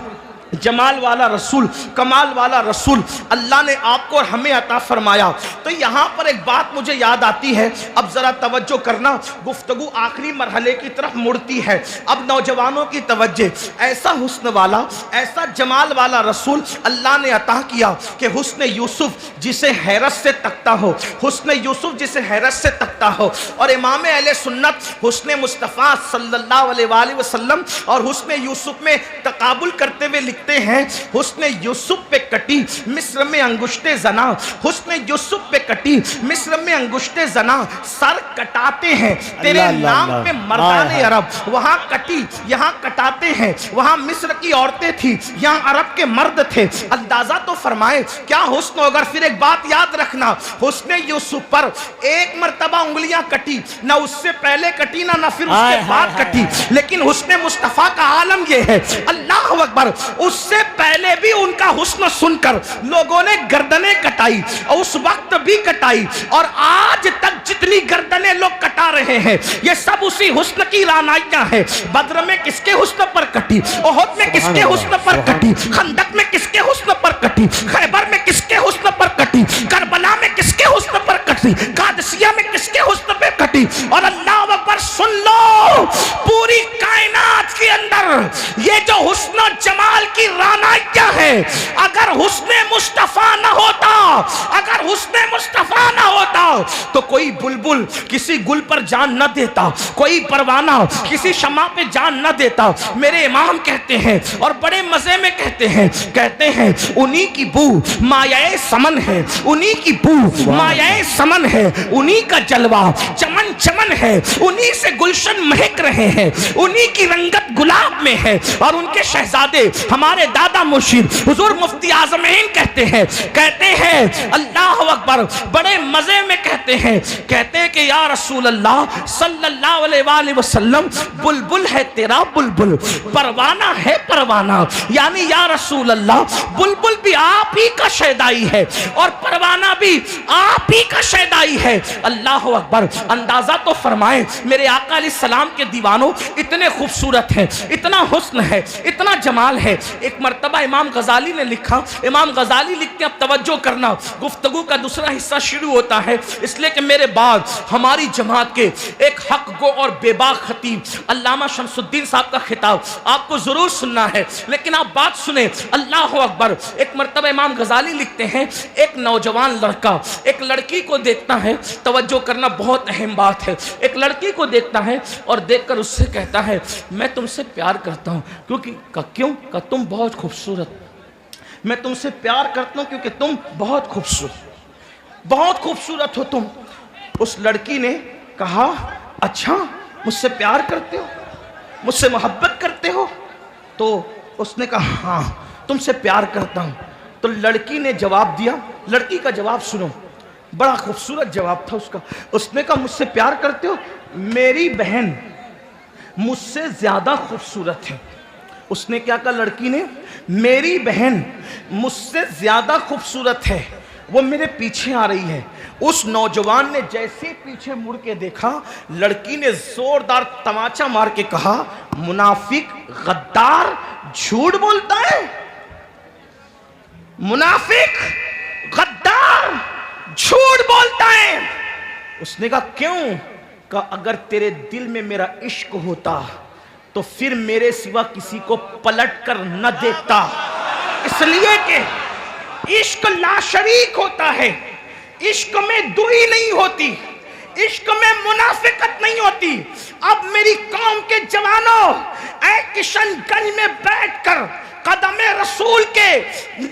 جمال والا رسول، کمال والا رسول اللہ نے آپ کو اور ہمیں عطا فرمایا، تو یہاں پر ایک بات مجھے یاد آتی ہے۔ اب ذرا توجہ کرنا، گفتگو آخری مرحلے کی طرف مڑتی ہے۔ اب نوجوانوں کی توجہ، ایسا حسن والا، ایسا جمال والا رسول اللہ نے عطا کیا کہ حسن یوسف جسے حیرت سے تکتا ہو، حسن یوسف جسے حیرت سے تکتا ہو، اور امام اہل سنت حسن مصطفیٰ صلی اللہ علیہ وآلہ وسلم اور حسن یوسف میں تقابل کرتے ہوئے لکھتے ہیں، حسن یوسف پہ کٹی مصر میں انگشت زنا، حسن یوسف پہ کٹی مصر میں انگشت زنا، سر کٹاتے ہیں تیرے نام پہ مردان عرب، وہاں کٹی یہاں کٹاتے ہیں، وہاں مصر کی عورتیں تھی یہاں عرب کے مرد تھے۔ اندازہ تو فرمائے کیا حسن ہوگا۔ پھر ایک بات یاد رکھنا، حسن یوسف پر ایک مرتبہ انگلیاں کٹی، نہ اس سے پہلے کٹی نہ پھر اس کے بعد کٹی، لیکن حسن مصطفیٰ کا عالم یہ ہے، اللہ اکبر، اس سے پہلے بھی ان کا حسن سن کر لوگوں نے گردنیں کٹائی، اور اس وقت بھی کٹائی، اور آج تک جتنی گردنیں لوگ کٹا رہے ہیں یہ سب اسی حسن کی رعنائیاں ہیں۔ بدر میں کس کے حسن پر کٹی، احد میں کس کے حسن پر کٹی، خندق میں کس کے حسن پر کٹی، خیبر میں کس کے حسن پر کٹی، کربلا میں کس کے حسن پر کٹی، قادسیہ میں کس کے حسن پر کٹی۔ اور اللہ اکبر، سن لو، پوری کائنات کے اندر یہ جو حسن و جمال کی رعنائیاں ہیں، اگر حسن مصطفیٰ نہ ہوتا، اگر حسن مصطفیٰ نہ ہوتا تو کوئی بلبل کسی گل پر جان نہ دیتا، کوئی پروانہ کسی شمع پہ جان نہ دیتا۔ میرے امام کہتے ہیں اور بڑے مزے میں کہتے ہیں انہی کی بو مایہ سمن ہے، انہی کی بو مایہ سمن ہے، انہی کا جلوہ چمن چمن ہے، انہی سے گلشن مہک رہے ہیں، انہی کی رنگت گلاب میں ہے۔ اور ان کے شہزادے ہمارے دادا مرشد حضور مفتی اعظمین کہتے ہیں اللہ اکبر، بڑے مزے میں کہتے ہیں کہ یا رسول اللہ صلی اللہ علیہ وآلہ وسلم، بلبل ہے تیرا بلبل، پروانہ ہے پروانہ، یعنی یا رسول اللہ بلبل بھی آپ ہی کا شیدائی ہے اور پروانہ بھی آپ ہی کا شیدائی ہے۔ اللہ اکبر، اندازہ تو فرمائیں میرے آقا علیہ السلام کے دیوانوں، اتنے خوبصورت ہیں، اتنا حسن ہے، اتنا جمال ہے۔ ایک مرتبہ امام غزالی نے لکھا، امام غزالی لکھتے ہیں، اب توجہ کرنا، گفتگو کا دوسرا حصہ شروع ہوتا ہے، اس لیے کہ میرے بعد ہماری جماعت کے ایک حق گو اور بے باک خطیب علامہ شمس الدین صاحب کا خطاب آپ کو ضرور سننا ہے، لیکن آپ بات سنیں۔ اللہ اکبر، ایک مرتبہ امام غزالی لکھتے ہیں، ایک نوجوان لڑکا ایک لڑکی کو دیکھتا ہے، توجہ کرنا بہت اہم بات ہے، ایک لڑکی کو دیکھتا ہے اور دیکھ کر اس سے کہتا ہے میں تم سے پیار کرتا ہوں، کیوں کہ تم بہت خوبصورت، میں تم سے پیار کرتا ہوں کیونکہ تم بہت خوبصورت ہو تم۔ اس لڑکی نے کہا اچھا مجھ سے پیار کرتے ہو، مجھ سے محبت کرتے ہو؟ تو اس نے کہا ہاں تم سے پیار کرتا ہوں۔ تو لڑکی نے جواب دیا, لڑکی کا جواب سنو, بڑا خوبصورت جواب تھا اس کا. اس نے کہا مجھ سے پیار کرتے ہو؟ میری بہن مجھ سے زیادہ خوبصورت ہے. اس نے کیا کہا لڑکی نے؟ میری بہن مجھ سے زیادہ خوبصورت ہے, وہ میرے پیچھے آ رہی ہے. اس نوجوان نے جیسے پیچھے مڑ کے دیکھا, لڑکی نے زوردار تماچا مار کے کہا منافق, غدار, جھوٹ بولتا ہے, منافق, غدار, جھوٹ بولتا ہے. اس نے کہا کیوں؟ کہ اگر تیرے دل میں میرا عشق ہوتا تو پھر میرے سوا کسی کو پلٹ کر نہ دیکھتا, اس لیے کہ عشق لا شریک ہوتا ہے, عشق میں دوئی نہیں ہوتی, عشق میں منافقت نہیں ہوتی. اب میری قوم کے جوانوں, اے کشن گنج میں بیٹھ کر قدم رسول کے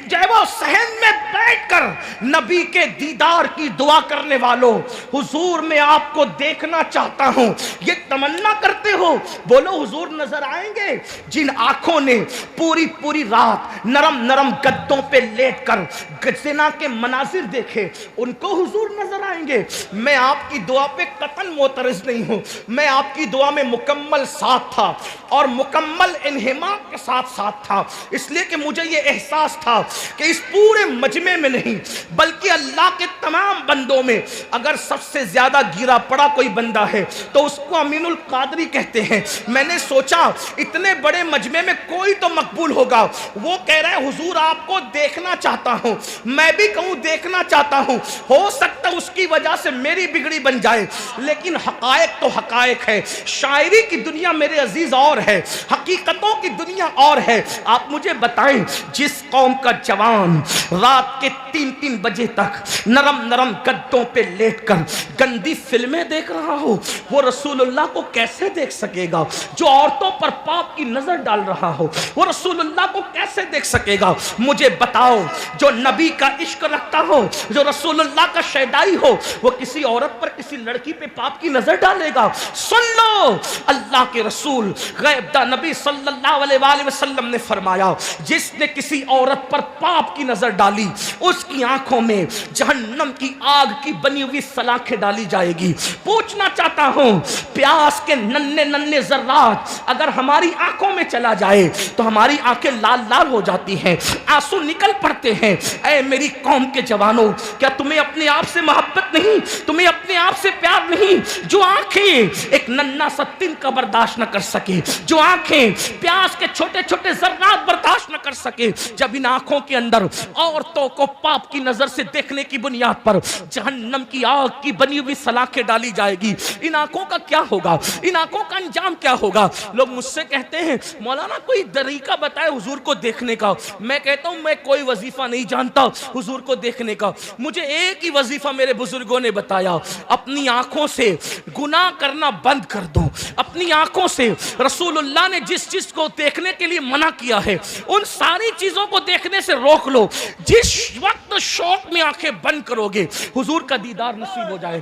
جو وہ صحن میں بیٹھ کر نبی کے دیدار کی دعا کرنے والوں, حضور میں آپ کو دیکھنا چاہتا ہوں. یہ تمنا کرتے ہو, بولو حضور نظر آئیں گے. جن آنکھوں نے پوری رات نرم نرم گدوں پہ لیٹ کر زنا کے مناظر دیکھے, ان کو حضور نظر آئیں گے. میں آپ کی دعا پہ قطعاً معترض نہیں ہوں, میں آپ کی دعا میں مکمل ساتھ تھا اور مکمل انہماک کے ساتھ تھا, اس لیے کہ مجھے یہ احساس تھا کہ اس پورے مجمع میں نہیں بلکہ اللہ کے تمام بندوں میں اگر سب سے زیادہ گرا پڑا کوئی بندہ ہے تو اس کو امین القادری کہتے ہیں. میں نے سوچا اتنے بڑے مجمع میں کوئی تو مقبول ہوگا. وہ کہہ رہا ہے حضور آپ کو دیکھنا چاہتا ہوں, میں بھی کہوں دیکھنا چاہتا ہوں, ہو سکتا اس کی وجہ سے میری بگڑی بن جائے, لیکن حقائق تو حقائق ہے. شاعری کی دنیا میرے عزیز اور ہے, حقیقتوں کی دنیا اور ہے. آپ مجھے بتائیں جس قوم کا جوان رات کے 3 بجے تک نرم گدوں پہ لیٹ کر گندی فلمیں دیکھ رہا ہو, وہ رسول اللہ کو کیسے دیکھ سکے گا؟ جو عورتوں پر پاپ کی نظر ڈال رہا ہو وہ رسول اللہ کو کیسے دیکھ سکے گا؟ مجھے بتاؤ جو نبی کا عشق رکھتا ہو, جو رسول اللہ کا شیدائی ہو, وہ کسی عورت پر کسی لڑکی پہ پاپ کی نظر ڈالے گا؟ سن لو, اللہ کے رسول غیب دا نبی صلی اللہ علیہ وآلہ وسلم نے فرمایا جس نے کسی عورت پر پاپ کی نظر ڈالی اس کی آنکھوں میں جہنم کی آگ کی بنی ہوئی سلاخیں ڈالی جائے گی. پوچھنا چاہتا ہوں, پیاس کے ننھے ذرات اگر ہماری آنکھوں میں چلا جائے تو ہماری آنکھیں لال ہو جاتی ہیں, آنسو نکل پڑتے ہیں. اے میری قوم کے جوانوں, کیا تمہیں اپنے آپ سے محبت نہیں, تمہیں اپنے آپ سے پیار نہیں؟ جو آنکھیں ایک ننھا سا تنکا برداشت نہ کر سکے, جو آنکھیں پیاس کے چھوٹے ذرات برداشت نہ کر سکے, جب ان آنکھوں کے اندر عورتوں کو پاپ کی نظر سے دیکھنے کی بنیاد پر جہنم کی آگ کی بنی ہوئی سلاخیں ڈالی جائے گی, ان آنکھوں کا کیا ہوگا؟ ان آنکھوں کا انجام کیا ہوگا؟ لوگ مجھ سے کہتے ہیں مولانا کوئی طریقہ بتائے حضور کو دیکھنے کا. میں کہتا ہوں میں کوئی وظیفہ نہیں جانتا حضور کو دیکھنے کا. مجھے ایک ہی وظیفہ میرے بزرگوں نے بتایا, اپنی آنکھوں سے گناہ کرنا بند کر دو. اپنی آنکھوں سے رسول اللہ نے جس چیز کو دیکھنے کے لیے منع کیا ہے ان ساری چیزوں کو دیکھنے سے روک لو. جس وقت شوق میں آنکھیں بند کرو گے حضور کا دیدار نصیب ہو جائے.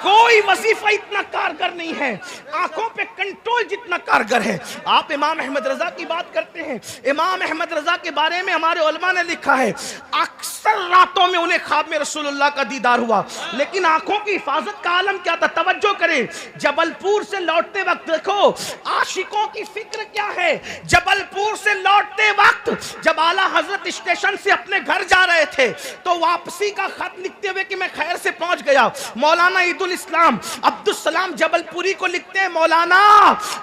کوئی وظیفہ اتنا کارگر نہیں ہے, آنکھوں پہ کنٹرول جتنا کارگر ہے. آپ امام احمد رضا کی بات کرتے ہیں, امام احمد رضا کے بارے میں ہمارے علماء نے لکھا ہے اکثر راتوں میں انہیں خواب میں رسول اللہ کا دیدار ہوا, لیکن آنکھوں کی حفاظت کا عالم کیا تھا؟ توجہ کریں, جبل پور سے لوٹتے وقت دیکھو عاشقوں کی فکر کیا ہے. جبل پور سے لوٹتے وقت جب اعلیٰ حضرت اسٹیشن سے اپنے گھر جا رہے تھے تو واپسی کا خط لکھتے ہوئے کہ میں خیر سے پہنچ گیا. مولانا عید الاسلام عبدالسلام جبل پوری کو لکھتے ہیں مولانا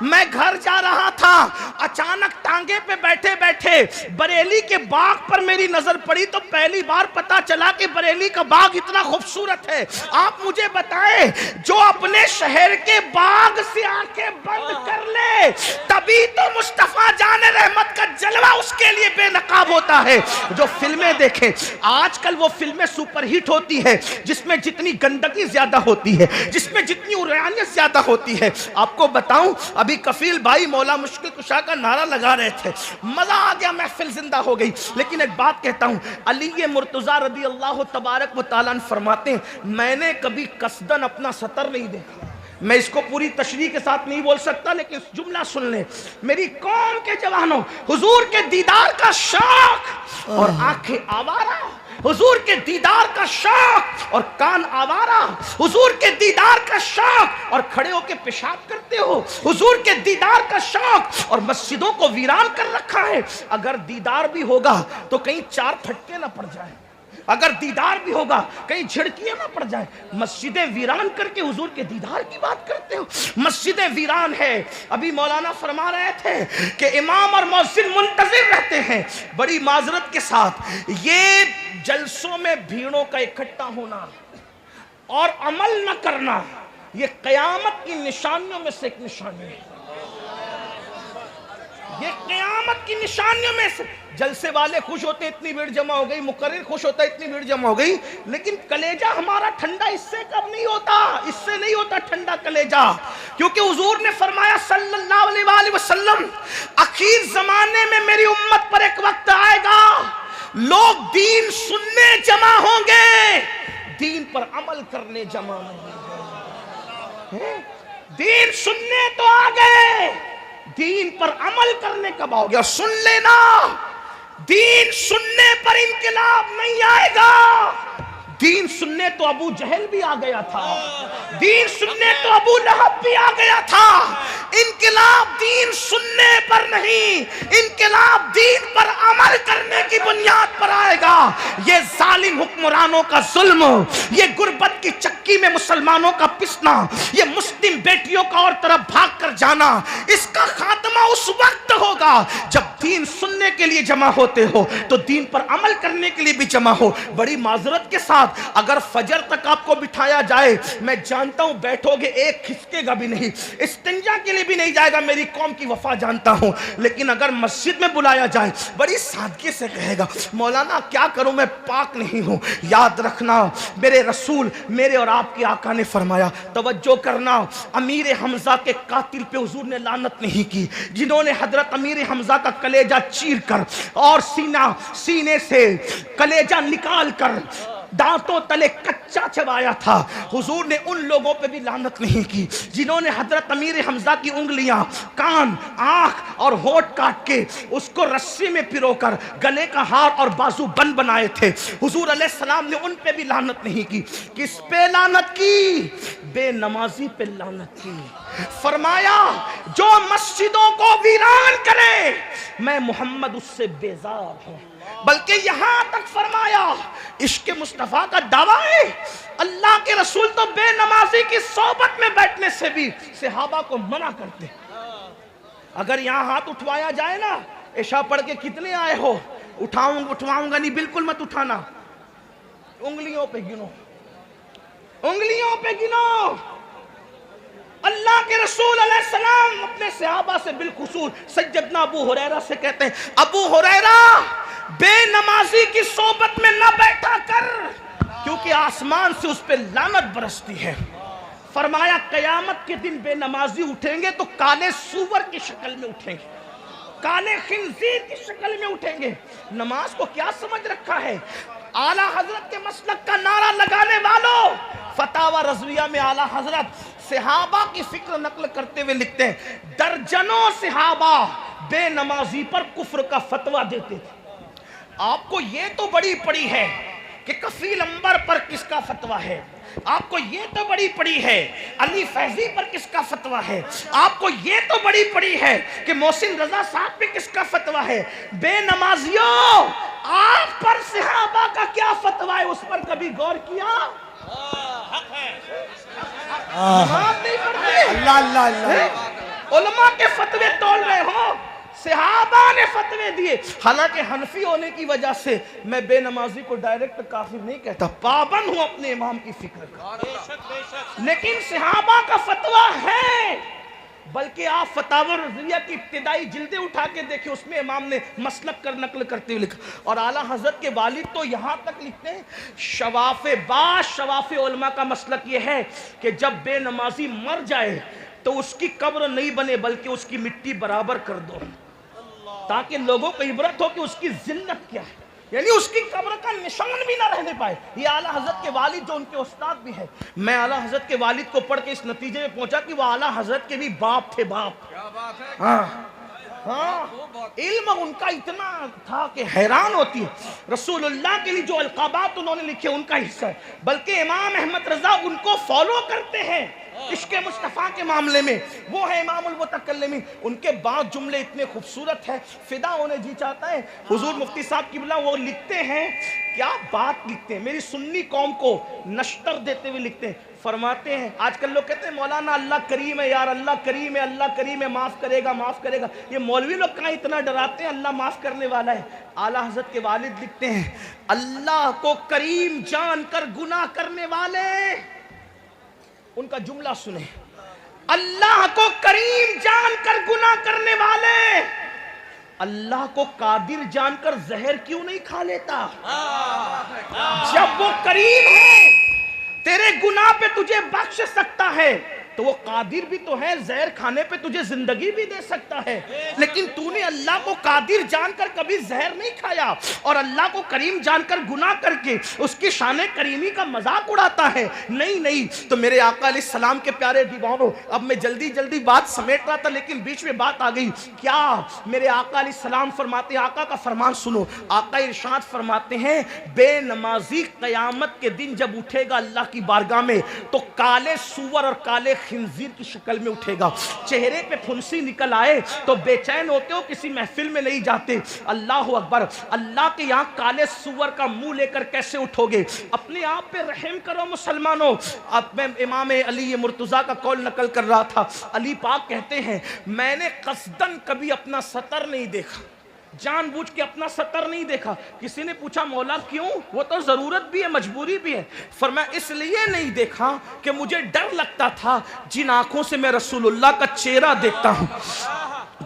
میں گھر جا رہا تھا, اچانک ٹانگے پہ بیٹھے بیٹھے بریلی کے باغ پر میری نظر پڑی تو پہلی بار پتا چلا کہ بریلی کا باغ اتنا خوبصورت ہے. آپ مجھے بتائیں جو اپنے شہر کے باغ سے آنکھیں بند کر لے تبھی تو مصطفیٰ جان رحمت کا جلوہ اس کے لیے بے نقاب ہوتا ہے. جو فلمیں دیکھیں آج کل وہ فلمیں سپر ہٹ ہوتی ہے جس میں جتنی گندگی زیادہ ہوتی ہے, جس میں جتنی عریانیت زیادہ ہوتی ہے. آپ کو بتاؤں ابھی کفیل بھائی مولا مشکل کشا کا نعرہ لگا رہے تھے, مزہ آ گیا, محفل زندہ ہو گئی. لیکن ایک بات کہتا ہوں, علی مرتضیٰ رضی اللہ تبارک و تعالیٰ فرماتے ہیں میں نے کبھی قصدن اپنا سطر نہیں دیکھا. میں اس کو پوری تشریح کے ساتھ نہیں بول سکتا، لیکن جملہ سن لیں، میری قوم کے جوانوں، حضور کے دیدار کا شوق اور آنکھیں آوارہ، حضور کے دیدار کا شوق اور کان آوارہ، حضور کے دیدار کا شوق اور کھڑے ہو کے پیشاب کرتے ہو، حضور کے دیدار کا شوق اور مسجدوں کو ویران کر رکھا ہے۔ اگر دیدار بھی ہوگا تو کہیں چار پھٹکے نہ پڑ جائیں، اگر دیدار بھی ہوگا کہیں جھڑکیاں نہ پڑ جائیں۔ مسجدیں ویران کر کے حضور کے دیدار کی بات کرتے ہو، مسجدیں ویران ہے۔ ابھی مولانا فرما رہے تھے کہ امام اور مؤذن منتظر رہتے ہیں۔ بڑی معذرت کے ساتھ یہ جلسوں میں بھیڑوں کا اکٹھا ہونا اور عمل نہ کرنا، یہ قیامت کی نشانیوں میں سے ایک نشانی ہے، یہ قیامت کی نشانیوں میں سے۔ جلسے والے خوش ہوتے ہیں اتنی بھیڑ جمع ہو گئی، مقرر خوش ہوتا ہے اتنی بھیڑ جمع ہو گئی، لیکن کلیجہ ہمارا ٹھنڈا اس سے کب نہیں ہوتا، اس سے نہیں ہوتا ٹھنڈا کلیجہ، کیونکہ حضور نے فرمایا صلی اللہ علیہ وآلہ وسلم، اخیر زمانے میں میری امت پر ایک وقت آئے گا، لوگ دین سننے جمع ہوں گے، دین پر عمل کرنے جمع نہیں ہوں۔ دین سننے تو آ گئے، دین پر عمل کرنے کب آؤ گیا؟ سن لینا، دین سننے پر انقلاب نہیں آئے گا۔ دین سننے تو ابو جہل بھی آ گیا تھا، دین سننے تو ابو لہب بھی آ گیا تھا۔ انقلاب دین سننے پر نہیں، انقلاب دین پر عمل کرنے کی بنیاد پر آئے گا۔ یہ ظالم حکمرانوں کا ظلم، یہ غربت کی چکی میں مسلمانوں کا پسنا، یہ مسلم بیٹیوں کا اور طرف بھاگ کر جانا، اس کا خاتمہ اس وقت ہوگا جب دین سننے کے لیے جمع ہوتے ہو تو دین پر عمل کرنے کے لیے بھی جمع ہو۔ بڑی معذرت کے ساتھ اگر فجر تک آپ کو بٹھایا جائے، میں جانتا ہوں بیٹھو گے، ایک کھسکے گا بھی نہیں، استنجا کے لیے بھی نہیں جائے گا، میری قوم کی وفا جانتا ہوں، لیکن اگر مسجد میں بلایا جائے بڑی سادگی سے کہے گا مولانا کیا کروں میں پاک نہیں ہوں۔ یاد رکھنا میرے رسول، میرے اور آپ کے آقا نے فرمایا، توجہ کرنا، امیر حمزہ کے قاتل پہ حضور نے لعنت نہیں کی، جنہوں نے حضرت امیر حمزہ کا کلیجہ چیر کر اور سینے سے کلیجہ نکال کر دانتوں تلے کچا چبایا تھا، حضور نے ان لوگوں پہ بھی لعنت نہیں کی جنہوں نے حضرت امیر حمزہ کی انگلیاں، کان، آنکھ اور ہونٹ کاٹ کے اس کو رسی میں پرو کر گلے کا ہار اور بازو بند بنائے تھے، حضور علیہ السلام نے ان پہ بھی لعنت نہیں کی۔ کس پہ لعنت کی؟ بے نمازی پہ لعنت کی۔ فرمایا جو مسجدوں کو ویران کرے میں محمد اس سے بیزار ہوں، بلکہ یہاں تک فرمایا عشق مصطفیٰ کا دعویٰ ہے، اللہ کے رسول تو بے نمازی کی صحبت میں بیٹھنے سے بھی صحابہ کو منع کرتے۔ اگر یہاں ہاتھ اٹھوایا جائے نا، عشاء پڑھ کے کتنے آئے ہو، اٹھواؤں گا نہیں، بالکل مت اٹھانا، انگلیوں پہ گنو، انگلیوں پہ گنو۔ اللہ کے رسول علیہ السلام اپنے صحابہ سے بالخصوص سیدنا ابو ہریرہ سے کہتے ہیں، ابو ہریرہ بے نمازی کی صحبت میں نہ بیٹھا کر، کیونکہ آسمان سے اس پہ لعنت برستی ہے۔ فرمایا قیامت کے دن بے نمازی اٹھیں گے تو کالے سور کی شکل میں اٹھیں گے، کالے خنزیر کی شکل میں اٹھیں گے۔ نماز کو کیا سمجھ رکھا ہے؟ اعلیٰ حضرت کے مسلک کا نعرہ لگانے والوں، فتاوی رضویہ میں اعلیٰ حضرت صحابہ کی فکر نقل کرتے ہوئے لکھتے ہیں، درجنوں صحابہ بے نمازی پر کفر کا فتویٰ دیتے تھے۔ آپ کو یہ تو بڑی پڑی ہے کہ کفیل انبر پر کس کا فتویٰ ہے، آپ کو یہ تو بڑی پڑی ہے علی فیضی پر کس کا فتویٰ ہے، آپ کو یہ تو بڑی پڑی ہے کہ محسن رضا صاحب پہ کس کا فتویٰ ہے۔ بے نمازیوں، آپ پر صحابہ کا کیا فتویٰ ہے، اس پر کبھی غور کیا؟ نماز نہیں پڑھتے، اللہ اللہ، علماء کے فتوے تول رہے ہو، صحابہ نے فتوے دیے۔ حالانکہ حنفی ہونے کی وجہ سے میں بے نمازی کو ڈائریکٹ کافر نہیں کہتا، پابند ہوں اپنے امام کی فکر کا، لیکن صحابہ کا فتویٰ ہے۔ بلکہ آپ فتاوی رضویہ کی ابتدائی جلدیں اٹھا کے دیکھیں، اس میں امام نے مسلک کر نقل کرتے ہوئے لکھا، اور اعلیٰ حضرت کے والد تو یہاں تک لکھتے ہیں، شواف علماء کا مسلک یہ ہے کہ جب بے نمازی مر جائے تو اس کی قبر نہیں بنے بلکہ اس کی مٹی برابر کر دو، تاکہ لوگوں کو عبرت ہو کہ اس کی ذلت کیا ہے۔ یعنی اس کی قبر کا نشان بھی نہ رہنے پائے. یہ اعلیٰ حضرت کے والد جو ان کے استاد بھی ہیں. میں اعلیٰ حضرت کے والد کو پڑھ کے اس نتیجے میں پہنچا کہ وہ اعلیٰ حضرت کے بھی باپ تھے. باپ ہاں علم ان کا اتنا تھا کہ حیران ہوتی ہے. رسول اللہ کے لیے جو القابات انہوں نے لکھے ان کا حصہ ہے. بلکہ امام احمد رضا ان کو فالو کرتے ہیں عشق مصطفیٰ کے معاملے میں. وہ ہے امام المتکلمین. ان کے بعد جملے اتنے خوبصورت ہیں, فدا ہونے جی چاہتا ہے. حضور مفتی صاحب قبلہ وہ لکھتے ہیں, کیا بات لکھتے ہیں, میری سنی قوم کو نشتر دیتے ہوئے لکھتے ہیں. فرماتے ہیں آج کل لوگ کہتے ہیں مولانا اللہ کریم ہے یار, اللہ کریم ہے, اللہ کریم ہے, معاف کرے گا معاف کرے گا. یہ مولوی لوگ کہاں اتنا ڈراتے ہیں, اللہ معاف کرنے والا ہے. اعلیٰ حضرت کے والد لکھتے ہیں اللہ کو کریم جان کر گناہ کرنے والے, ان کا جملہ سنیں, اللہ کو کریم جان کر گناہ کرنے والے اللہ کو قادر جان کر زہر کیوں نہیں کھا لیتا؟ جب وہ کریم ہے, تیرے گناہ پہ تجھے بخش سکتا ہے, تو وہ قادر بھی تو ہے, زہر کھانے پہ تجھے زندگی بھی دے سکتا ہے. لیکن تو نے اللہ کو قادر جان کر کبھی زہر نہیں کھایا, اور اللہ کو کریم جان کر گناہ کر کے اس کی شان کریمی کا مذاق اڑاتا ہے. نہیں نہیں. تو میرے آقا علیہ السلام کے پیارے دیوانوں, اب میں جلدی جلدی بات سمیٹ رہا تھا لیکن بیچ میں بات آ گئی. کیا میرے آقا علیہ السلام فرماتے ہیں, آقا کا فرمان سنو. آقا ارشاد فرماتے ہیں بے نمازی قیامت کے دن جب اٹھے گا اللہ کی بارگاہ میں تو کالے سور اور کالے خنزیر کی شکل میں اٹھے گا. چہرے پہ پھنسی نکل آئے تو بے چین ہوتے ہو, کسی محفل میں نہیں جاتے. اللہ اکبر. اللہ کے یہاں کالے سور کا منہ لے کر کیسے اٹھو گے؟ اپنے آپ پہ رحم کرو مسلمانوں. اب میں امام علی مرتضیٰ کا قول نقل کر رہا تھا. علی پاک کہتے ہیں میں نے قصدن کبھی اپنا سطر نہیں دیکھا, جان بوجھ کے اپنا سطر نہیں دیکھا. کسی نے پوچھا مولا کیوں؟ وہ تو ضرورت بھی ہے, مجبوری بھی ہے. فرمایا اس لیے نہیں دیکھا کہ مجھے ڈر لگتا تھا جن آنکھوں سے میں رسول اللہ کا چہرہ دیکھتا ہوں,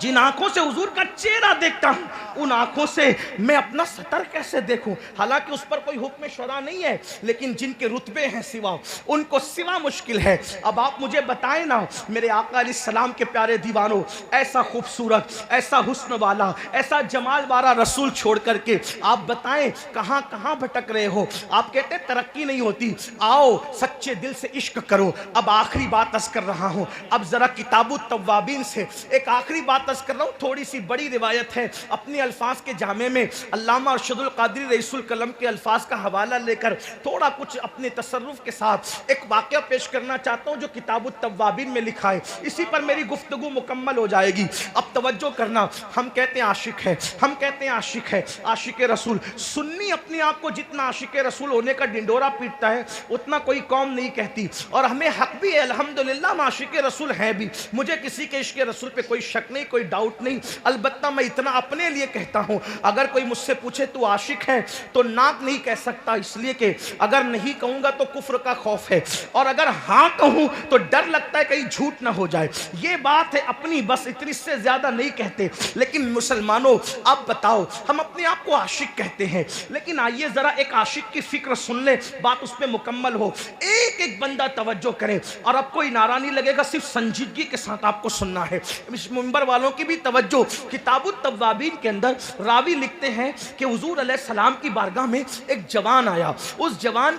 جن آنکھوں سے حضور کا چہرہ دیکھتا ہوں, ان آنکھوں سے میں اپنا سطر کیسے دیکھوں؟ حالانکہ اس پر کوئی حکم شرع نہیں ہے, لیکن جن کے رتبے ہیں سوا, ان کو سوا مشکل ہے. اب آپ مجھے بتائیں نا میرے آقا علیہ السلام کے پیارے دیوانوں, ایسا خوبصورت, ایسا حسن والا, ایسا جمال والا رسول چھوڑ کر کے آپ بتائیں کہاں کہاں بھٹک رہے ہو؟ آپ کہتے ہیں ترقی نہیں ہوتی, آؤ سچے دل سے عشق کرو. اب آخری بات عرض کر رہا ہوں, اب ذرا کتاب التوابین سے ایک آخری بات عرض کر رہا ہوں. تھوڑی سی بڑی روایت ہے, اپنے الفاظ کے جامع میں علامہ ارشد القادری رئیس القلم کے الفاظ کا حوالہ لے کر تھوڑا کچھ اپنے تصرف کے ساتھ ایک واقعہ پیش کرنا چاہتا ہوں جو کتاب التوابین میں لکھا ہے. اسی پر میری گفتگو مکمل ہو جائے گی. اب توجہ کرنا, ہم کہتے ہیں عاشق ہے, ہم کہتے ہیں عاشق ہے, عاشق رسول. سنی اپنے آپ کو جتنا عاشق رسول ہونے کا ڈنڈورا پیٹتا ہے اتنا کوئی قوم نہیں کہتی, اور ہمیں حق بھی ہے الحمدللہ ہم عاشق رسول ہیں بھی. مجھے کسی کے عشق رسول پہ کوئی شک نہیں, کوئی ڈاؤٹ نہیں. البتہ میں اتنا اپنے لیے کہتا ہوں, اگر کوئی مجھ سے پوچھے تو عاشق ہے تو ناک نہیں کہہ سکتا, اس لیے کہ اگر نہیں کہوں گا تو کفر کا خوف ہے, اور اگر ہاں کہوں تو ڈر لگتا ہے کہیں جھوٹ نہ ہو جائے. یہ بات ہے اپنی, بس اتنی سے زیادہ نہیں کہتے. لیکن مسلمانوں آپ بتاؤ, ہم اپنے آپ کو عاشق کہتے ہیں, لیکن آئیے ذرا ایک عاشق کی فکر سن لیں, بات اس پہ مکمل ہو. ایک ایک بندہ توجہ کرے, اور اب کوئی نعرہ نہیں لگے گا, صرف سنجیدگی کے ساتھ آپ کو سننا ہے. اس منبر والوں کی بھی توجہ. کتاب التوابین کے اندر راوی لکھتے ہیں کہ حضور علیہ السلام کی بارگاہ میں ایک جوان آیا. اس جوان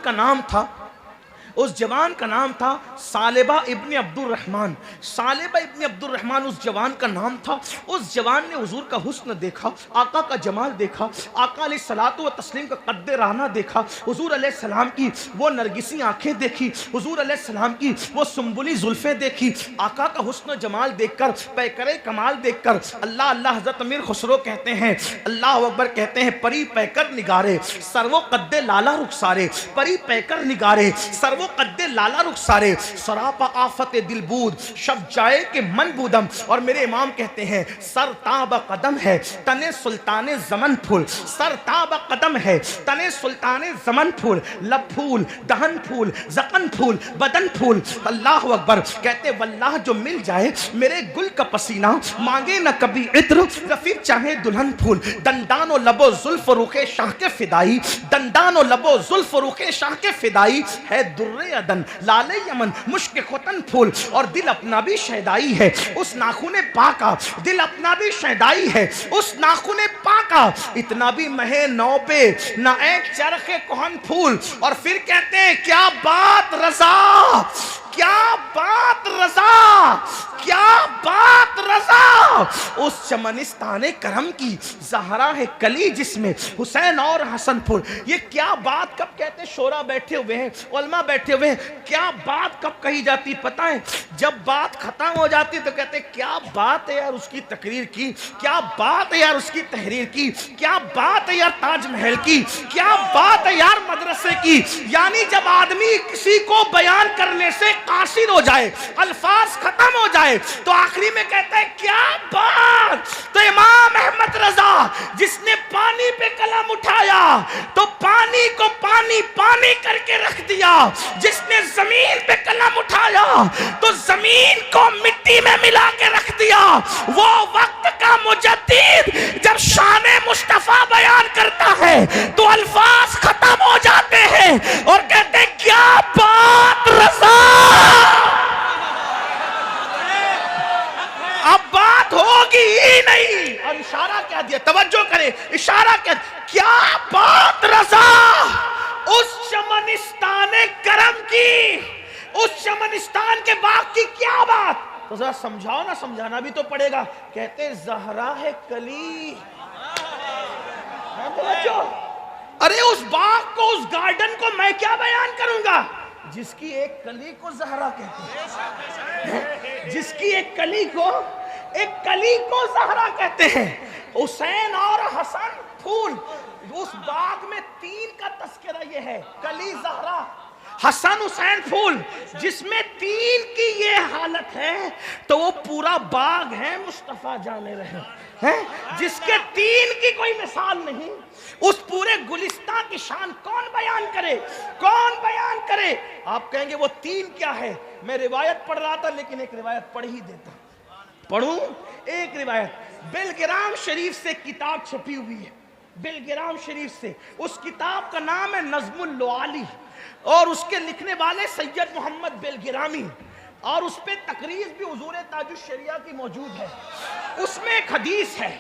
کا نام تھا ثعلبہ ابن عبد الرحمن. ثعلبہ ابن عبد الرحمن اس جوان کا نام تھا. اس جوان نے حضور کا حسن دیکھا, آقا کا جمال دیکھا, آقا علیہ الصلوۃ والتسلیم کا قد رعنا دیکھا, حضور علیہ السلام کی وہ نرگسی آنکھیں دیکھی, حضور علیہ السلام کی وہ سنبلی زلفیں دیکھی. آقا کا حسن و جمال دیکھ کر, پیکر کمال دیکھ کر اللہ اللہ حضرت امیر خسرو کہتے ہیں, اللہ اکبر کہتے ہیں, پری پیکر نگارے سرو قد لالا رخسارے, پری پیکر نگارے سرو قد لالا رخسارے, سراپا آفت دل بود شب جائے کہ من بودم. اور میرے امام کہتے ہیں سر تاب قدم ہے تنے سلطان زمن پھول, سر تاب قدم ہے تنے سلطان زمن پھول, لب پھول, دہن پھول, زقن پھول, بدن پھول. اللہ اکبر کہتے واللہ جو مل جائے میرے گل کا پسینہ, مانگے نہ کبھی عطر رفیق چاہے دلہن پھول. دندان و لب و زلف رخ شاہ کے فدائی, دندان و لب و زلف رخ شاہ کے فدائی, ہے در در عدن لال یمن مشک ختن پھول اور دل اپنا بھی شیدائی ہے اس ناخن پاکا دل اپنا بھی شیدائی ہے اس ناخن پاکا اتنا بھی مہے نو پہ نہ ایک چرخ کہن پھول اور پھر کہتے ہیں کیا بات رضا کیا بات رضا کیا بات رضا اس چمنستان کرم کی زہرا ہے کلی جس میں حسین اور حسن پھول یہ کیا بات کب کہتے ہیں شورا بیٹھے ہوئے ہیں علماء بیٹھے ہوئے ہیں کیا بات کب کہی جاتی پتہ ہے جب بات ختم ہو جاتی تو کہتے ہیں کیا بات ہے یار اس کی تقریر کی کیا بات ہے یار اس کی تحریر کی کیا بات ہے یار تاج محل کی کیا بات ہے یار مدرسے کی یعنی جب آدمی کسی کو بیان کرنے سے قاصر ہو جائے الفاظ ختم ہو جائے تو آخری میں کہتا ہے کیا بات تو امام احمد رضا جس نے پانی پہ قلم اٹھایا تو پانی کو پانی پانی کر کے رکھ دیا جس نے زمین پہ قلم اٹھایا تو زمین کو مٹی میں ملا کے رکھ دیا وہ وقت کا مجدد جب شان مصطفیٰ بیان کرتا ہے تو الفاظ ختم ہو جاتے ہیں اور کہتے ہیں کیا بات رضا اب بات ہوگی ہی نہیں اور اشارہ کیا دیا توجہ کرے اشارہ کیا بات رضا اس چمنستان کرم کی اس چمنستان کے باغ کی کیا بات تو ذرا سمجھاؤ نا سمجھانا بھی تو پڑے گا کہتے زہرا ہے کلی ارے اس باغ کو اس گارڈن کو میں کیا بیان کروں گا جس کی ایک کلی کو زہرا کہتے ہیں جس کی ایک کلی کو زہرا کہتے ہیں حسین اور حسن پھول اس باغ میں تین کا تذکرہ یہ ہے کلی زہرا حسن حسین پھول جس میں تین کی یہ حالت ہے تو وہ پورا باغ ہے مصطفیٰ جانے رہے جس کے تین کی کوئی مثال نہیں اس پورے گلستان کی شان کون بیان کرے آپ کہیں گے وہ تین کیا ہے میں روایت پڑھ رہا تھا لیکن ایک روایت پڑھ ہی دیتا پڑھوں ایک روایت بلگرام شریف سے کتاب چھپی ہوئی ہے بلگرام شریف سے اس کتاب کا نام ہے نظم اللعالی اور اس کے لکھنے والے سید محمد بلگرامی اور اس پہ تقریر بھی حضور تاج الشریعہ کی موجود ہے اس میں ایک حدیث ہے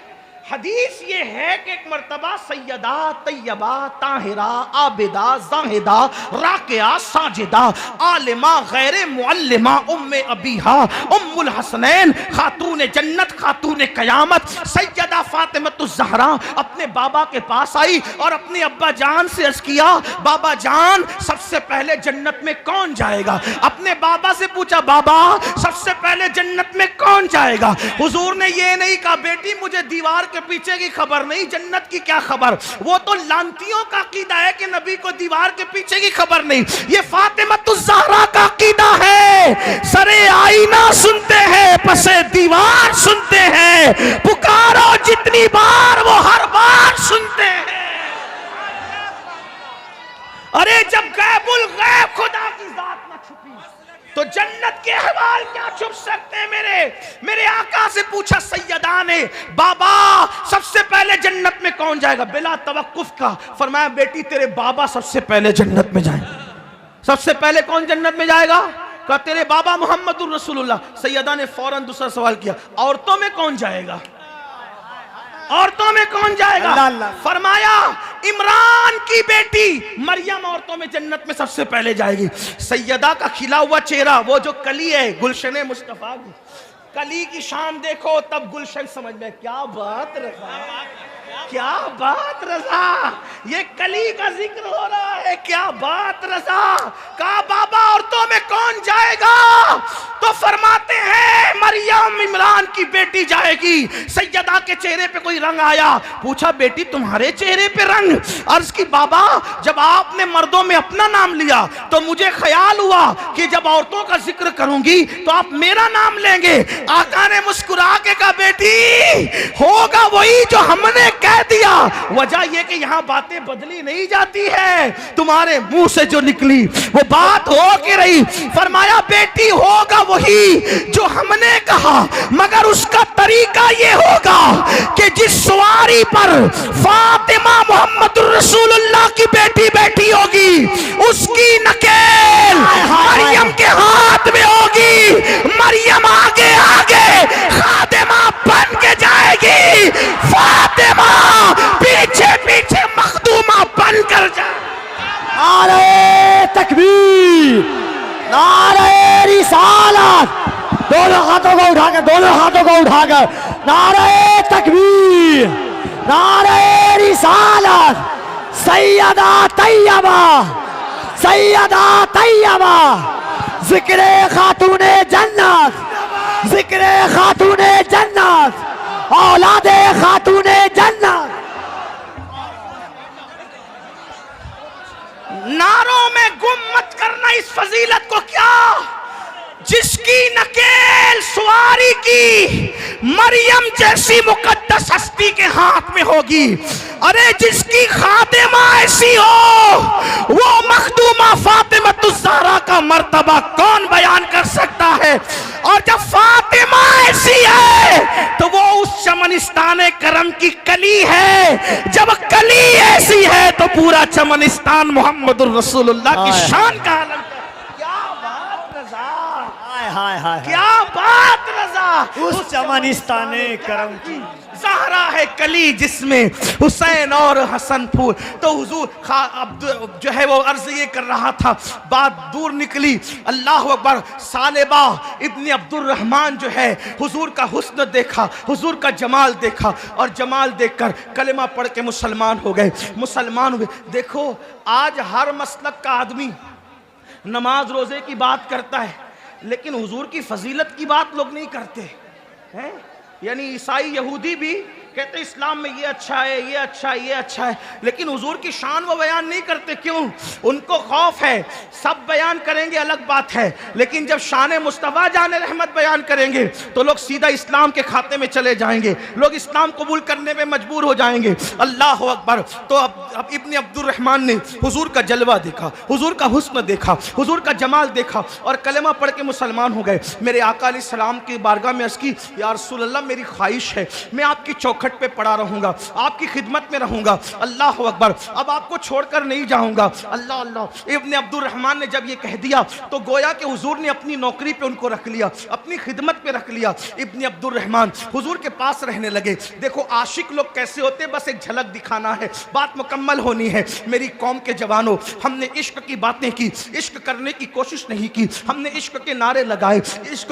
حدیث یہ ہے کہ ایک مرتبہ سیدہ طیبہ طاہرہ عابدہ زاہدہ راکعہ ساجدہ عالمہ غیر معلمہ ام ابیہا ام الحسنین خاتون جنت خاتون قیامت سیدہ فاطمۃ الزہرا اپنے بابا کے پاس آئی اور اپنے ابا جان سے عرض کیا بابا جان سب سے پہلے جنت میں کون جائے گا اپنے بابا سے پوچھا بابا سب سے پہلے جنت میں کون جائے گا حضور نے یہ نہیں کہا بیٹی مجھے دیوار کے پیچھے کی خبر نہیں جنت کی کیا خبر وہ تو لانتیوں کا عقیدہ ہے کہ نبی کو دیوار کے پیچھے کی خبر نہیں یہ فاطمۃ الزہرا کا عقیدہ ہے سرے آئینہ سنتے ہیں پسے دیوار سنتے ہیں پکارو جتنی بار وہ ہر بار سنتے ہیں ارے جب غیب الغیب خدا کی ذات نہ چھپی تو جنت کے احوال کیا چھپ سکتے ہیں میرے آقا سے پوچھا سیدہ نے بابا سب سے پہلے جنت میں کون جائے گا بلا توقف کا فرمایا بیٹی تیرے بابا سب سے پہلے جنت میں جائیں سب سے پہلے کون جنت میں جائے گا کہا تیرے بابا محمد الرسول اللہ سیدہ نے فوراً دوسرا سوال کیا عورتوں میں کون جائے گا عورتوں میں کون جائے گا فرمایا عمران کی بیٹی مریم عورتوں میں جنت میں سب سے پہلے جائے گی سیدہ کا کھلا ہوا چہرہ وہ جو کلی ہے گلشن مصطفیٰ کی کلی کی شان دیکھو تب گلشن سمجھ میں کیا بات رضا کیا بات رضا یہ کلی کا ذکر ہو رہا ہے کیا بات رضا کہا بابا عورتوں میں کون جائے گا تو فرماتے ہیں مریم عمران کی بیٹی جائے گی سیدہ کے چہرے پہ کوئی رنگ آیا پوچھا بیٹی تمہارے چہرے پہ رنگ عرض کی بابا جب آپ نے مردوں میں اپنا نام لیا تو مجھے خیال ہوا کہ جب عورتوں کا ذکر کروں گی تو آپ میرا نام لیں گے آقا نے مسکرا کے کہا بیٹی ہوگا وہی جو ہم نے کہہ دیا وجہ یہ کہ یہاں باتیں بدلی نہیں جاتی ہے تمہارے منہ سے جو نکلی وہ بات ہو کے رہی فرمایا بیٹی ہوگا وہی جو ہم نے کہا مگر اس کا طریقہ یہ ہوگا کہ جس سواری پر فاطمہ محمد الرسول اللہ کی بیٹی بیٹھی ہوگی اس کی نکیل مریم کے ہاتھ میں ہوگی، مریم آگے آگے خادمہ بن کے جائے گی، فاطمہ پیچھے پیچھے مخدومہ بن کر جائے گی۔ نعرہ تکبیر، نعرہ رسالت، دونوں ہاتھوں کو اٹھا کر، دونوں ہاتھوں کو اٹھا کر نعرہ تکبیر، نعرہ رسالت، سیدہ طیبہ، سیدہ طیبہ، ذکر خاتون جنت، ذکر خاتون جنت، اولاد خاتون جنت۔ نعروں میں گم مت کرنا اس فضیلت کو، کیا جس کی نکیل سواری کی مریم جیسی مقدس ہستی کے ہاتھ میں ہوگی، ارے جس کی خادمہ ایسی ہو، وہ مخدومہ فاطمہ الزہرا کا مرتبہ کون بیان کر سکتا ہے؟ اور جب فاطمہ ایسی ہے تو وہ اس چمنستان کرم کی کلی ہے، جب کلی ایسی ہے تو پورا چمنستان محمد الرسول اللہ کی شان کا عالم ہے۔ کیا بات رضا، کیا بات رضا، اس چمنستان کرم کی زہرا ہے کلی جس میں حسین اور حسن پھول۔ تو حضور جو ہے وہ عرض یہ کر رہا تھا، بات دور نکلی، اللہ اکبر، ثعلبہ ابن عبد الرحمن جو ہے حضور کا حسن دیکھا، حضور کا جمال دیکھا، اور جمال دیکھ کر کلمہ پڑھ کے مسلمان ہو گئے، مسلمان ہوئے۔ دیکھو آج ہر مسلک کا آدمی نماز روزے کی بات کرتا ہے، لیکن حضور کی فضیلت کی بات لوگ نہیں کرتے ہیں۔ یعنی عیسائی یہودی بھی کہتے ہیں اسلام میں یہ اچھا ہے، یہ اچھا ہے، یہ اچھا ہے، لیکن حضور کی شان وہ بیان نہیں کرتے۔ کیوں؟ ان کو خوف ہے، سب بیان کریں گے الگ بات ہے، لیکن جب شان مصطفیٰ جان رحمت بیان کریں گے تو لوگ سیدھا اسلام کے کھاتے میں چلے جائیں گے، لوگ اسلام قبول کرنے میں مجبور ہو جائیں گے۔ اللہ اکبر۔ تو اب ابن عبد الرحمن نے حضور کا جلوہ دیکھا، حضور کا حسن دیکھا، حضور کا جمال دیکھا، اور کلمہ پڑھ کے مسلمان ہو گئے۔ میرے آقا علیہ السلام کی بارگاہ میں عرض کی، یا رسول اللہ میری خواہش ہے میں آپ کی چوکھٹ پہ پڑا رہوں گا، آپ کی خدمت میں رہوں گا۔ اللہ اکبر، اب آپ کو چھوڑ کر نہیں جاؤں گا۔ اللہ اللہ۔ ابن عبد الرحمن نے جب یہ کہہ دیا تو گویا کہ حضور نے اپنی نوکری پہ ان کو رکھ لیا، اپنی خدمت پہ رکھ لیا۔ ابن عبد الرحمن حضور کے پاس رہنے لگے۔ دیکھو عاشق لوگ کیسے ہوتے، بس ایک جھلک دکھانا ہے، بات مکمل ہونی ہے۔ میری قوم کے جوانوں، ہم نے عشق کی باتیں کی، عشق کرنے کی کوشش نہیں کی، ہم نے عشق کے نعرے لگائے، عشق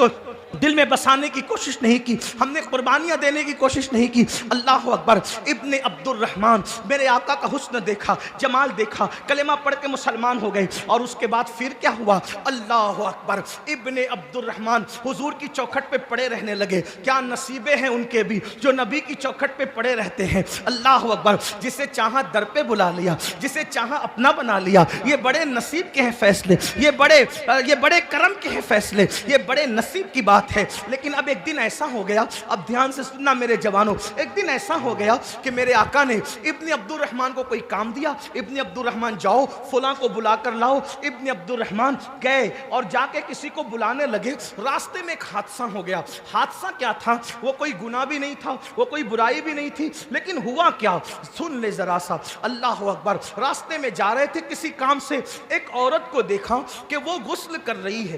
دل میں بسانے کی کوشش نہیں کی، ہم نے قربانیاں دینے کی کوشش نہیں کی۔ اللہ اکبر۔ ابن عبد الرحمن میرے آقا کا حسن دیکھا، جمال دیکھا، کلمہ پڑھ کے مسلمان ہو گئے۔ اور اس کے بعد پھر کیا ہوا؟ اللہ اکبر۔ ابن عبد الرحمن حضور کی چوکھٹ پہ پڑے رہنے لگے۔ کیا نصیبے ہیں ان کے بھی جو نبی کی چوکھٹ پہ پڑے رہتے ہیں۔ اللہ اکبر۔ جسے چاہا در پہ بلا لیا، جسے چاہا اپنا بنا لیا۔ یہ بڑے نصیب کے ہیں فیصلے، یہ بڑے کرم کے ہیں فیصلے، یہ بڑے نصیب کی بات ہے۔ لیکن اب ایک دن ایسا ہو گیا، اب دھیان سے سننا میرے جوانوں، ایک دن ایسا ہو گیا کہ میرے آقا نے ابن عبد الرحمن کو کوئی کام دیا، ابن عبد الرحمن جاؤ فلاں کو بلا کر لاؤ۔ ابن عبد الرحمن گئے اور جا کے کسی کو بلانے لگے۔ راستے میں ایک حادثہ ہو گیا۔ حادثہ کیا تھا؟ وہ کوئی گناہ بھی نہیں تھا، وہ کوئی برائی بھی نہیں تھی، لیکن ہوا کیا؟ سن لے ذرا سا۔ اللہ اکبر۔ راستے میں جا رہے تھے کسی کام سے، ایک عورت کو دیکھا کہ وہ غسل کر رہی ہے۔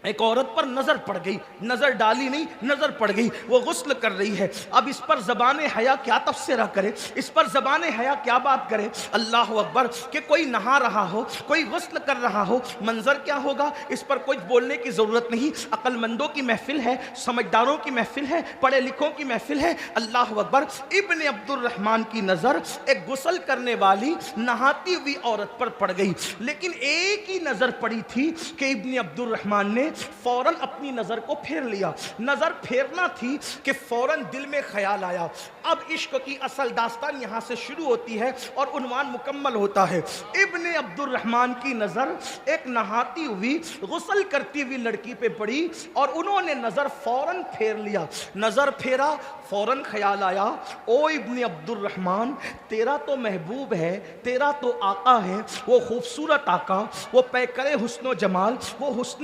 ایک عورت پر نظر پڑ گئی، نظر ڈالی نہیں، نظر پڑ گئی، وہ غسل کر رہی ہے۔ اب اس پر زبان حیا کیا تفسیرہ کرے، اس پر زبان حیا کیا بات کرے۔ اللہ اکبر۔ کہ کوئی نہا رہا ہو، کوئی غسل کر رہا ہو، منظر کیا ہوگا، اس پر کچھ بولنے کی ضرورت نہیں۔ عقل مندوں کی محفل ہے، سمجھداروں کی محفل ہے، پڑھے لکھوں کی محفل ہے۔ اللہ اکبر۔ ابن عبد الرحمن کی نظر ایک غسل کرنے والی نہاتی ہوئی عورت پر پڑ گئی، لیکن ایک ہی نظر پڑی تھی کہ ابن عبد الرحمن نے فوراً اپنی نظر کو پھیر لیا۔ نظر پھیرنا تھی کہ فوراً دل میں خیال آیا۔ اب عشق کی اصل داستان یہاں سے شروع ہوتی ہے اور عنوان مکمل ہوتا ہے۔ ابن عبد الرحمن کی نظر ایک نہاتی ہوئی غسل کرتی ہوئی لڑکی پہ پڑی اور انہوں نے نظر فوراً پھیر لیا۔ نظر پھیرا، فوراً خیال آیا، او ابن عبد الرحمن، تیرا تو محبوب ہے، تیرا تو آقا ہے، وہ خوبصورت آقا، وہ پیکر حسن و جمال، وہ حسن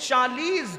40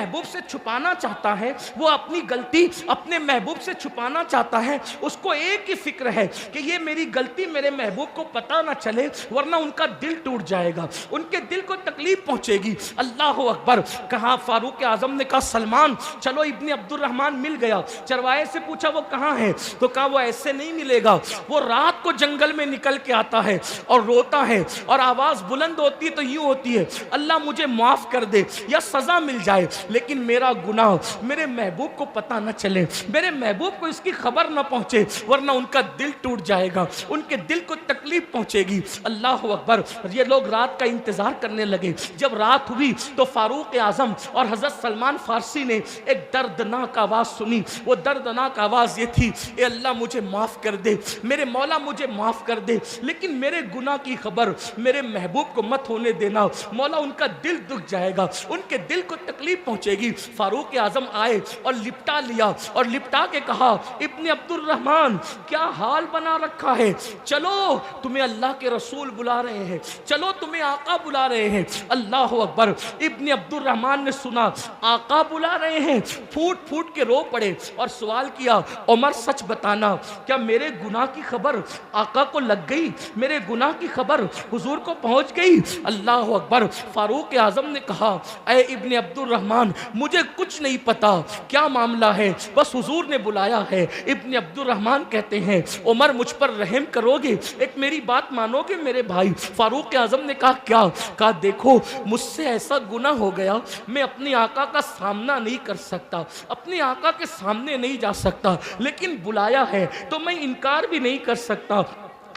محبوب سے چھپانا چاہتا ہے، وہ اپنی غلطی اپنے محبوب سے چھپانا چاہتا ہے، اس کو ایک ہی فکر ہے کہ یہ میری غلطی میرے محبوب کو پتہ نہ چلے ورنہ ان کا دل ٹوٹ جائے گا، ان کے دل کو تکلیف پہنچے گی۔ اللہ اکبر! کہا فاروق اعظم نے کہا سلمان چلو ابن عبد الرحمن مل گیا۔ چرواہے سے پوچھا وہ کہاں ہے؟ تو کہا وہ ایسے نہیں ملے گا، وہ رات کو جنگل میں نکل کے آتا ہے اور روتا ہے اور آواز بلند ہوتی ہے تو یوں ہوتی ہے اللہ مجھے معاف کر دے یا سزا مل جائے، لیکن میرا گناہ میرے محبوب کو پتہ نہ چلے، میرے محبوب کو اس کی خبر نہ پہنچے ورنہ ان کا دل ٹوٹ جائے گا، ان کے دل کو تکلیف پہنچے گی۔ اللہ اکبر! یہ لوگ رات کا انتظار کرنے لگے۔ جب رات ہوئی تو فاروق اعظم اور حضرت سلمان فارسی نے ایک دردناک آواز سنی۔ وہ دردناک آواز یہ تھی، اے اللہ مجھے معاف کر دے، میرے مولا مجھے معاف کر دے، لیکن میرے گناہ کی خبر میرے محبوب کو مت ہونے دینا، مولا ان کا دل دکھ جائے گا، ان کے دل کو تکلیف پہنچے گی۔ فاروق اعظم آئے اور لپٹا لیا اور لپٹا کے کہا ابن عبد الرحمن کیا حال بنا رکھا ہے، چلو تمہیں اللہ کے رسول بلا رہے ہیں، چلو تمہیں آقا بلا رہے ہیں۔ اللہ اکبر! ابن عبد الرحمن نے سنا آقا بلا رہے ہیں، پھوٹ پھوٹ کے رو پڑے اور سوال کیا عمر سچ بتانا کیا میرے گناہ کی خبر آقا کو لگ گئی، میرے گناہ کی خبر حضور کو پہنچ گئی؟ اللہ اکبر! فاروق اعظم نے کہا اے ابن عبد الرحمن مجھے کچھ نہیں پتا کیا معاملہ ہے، بس حضور نے بلایا ہے۔ ابن عبد الرحمن کہتے ہیں عمر مجھ پر رحم کرو گے، ایک میری بات مانو گے میرے بھائی؟ فاروق اعظم نے کہا کیا؟ کہا دیکھو مجھ سے ایسا گناہ ہو گیا، میں اپنے آقا کا سامنا نہیں کر سکتا، اپنے آقا کے سامنے نہیں جا سکتا، لیکن بلایا ہے تو میں انکار بھی نہیں کر سکتا۔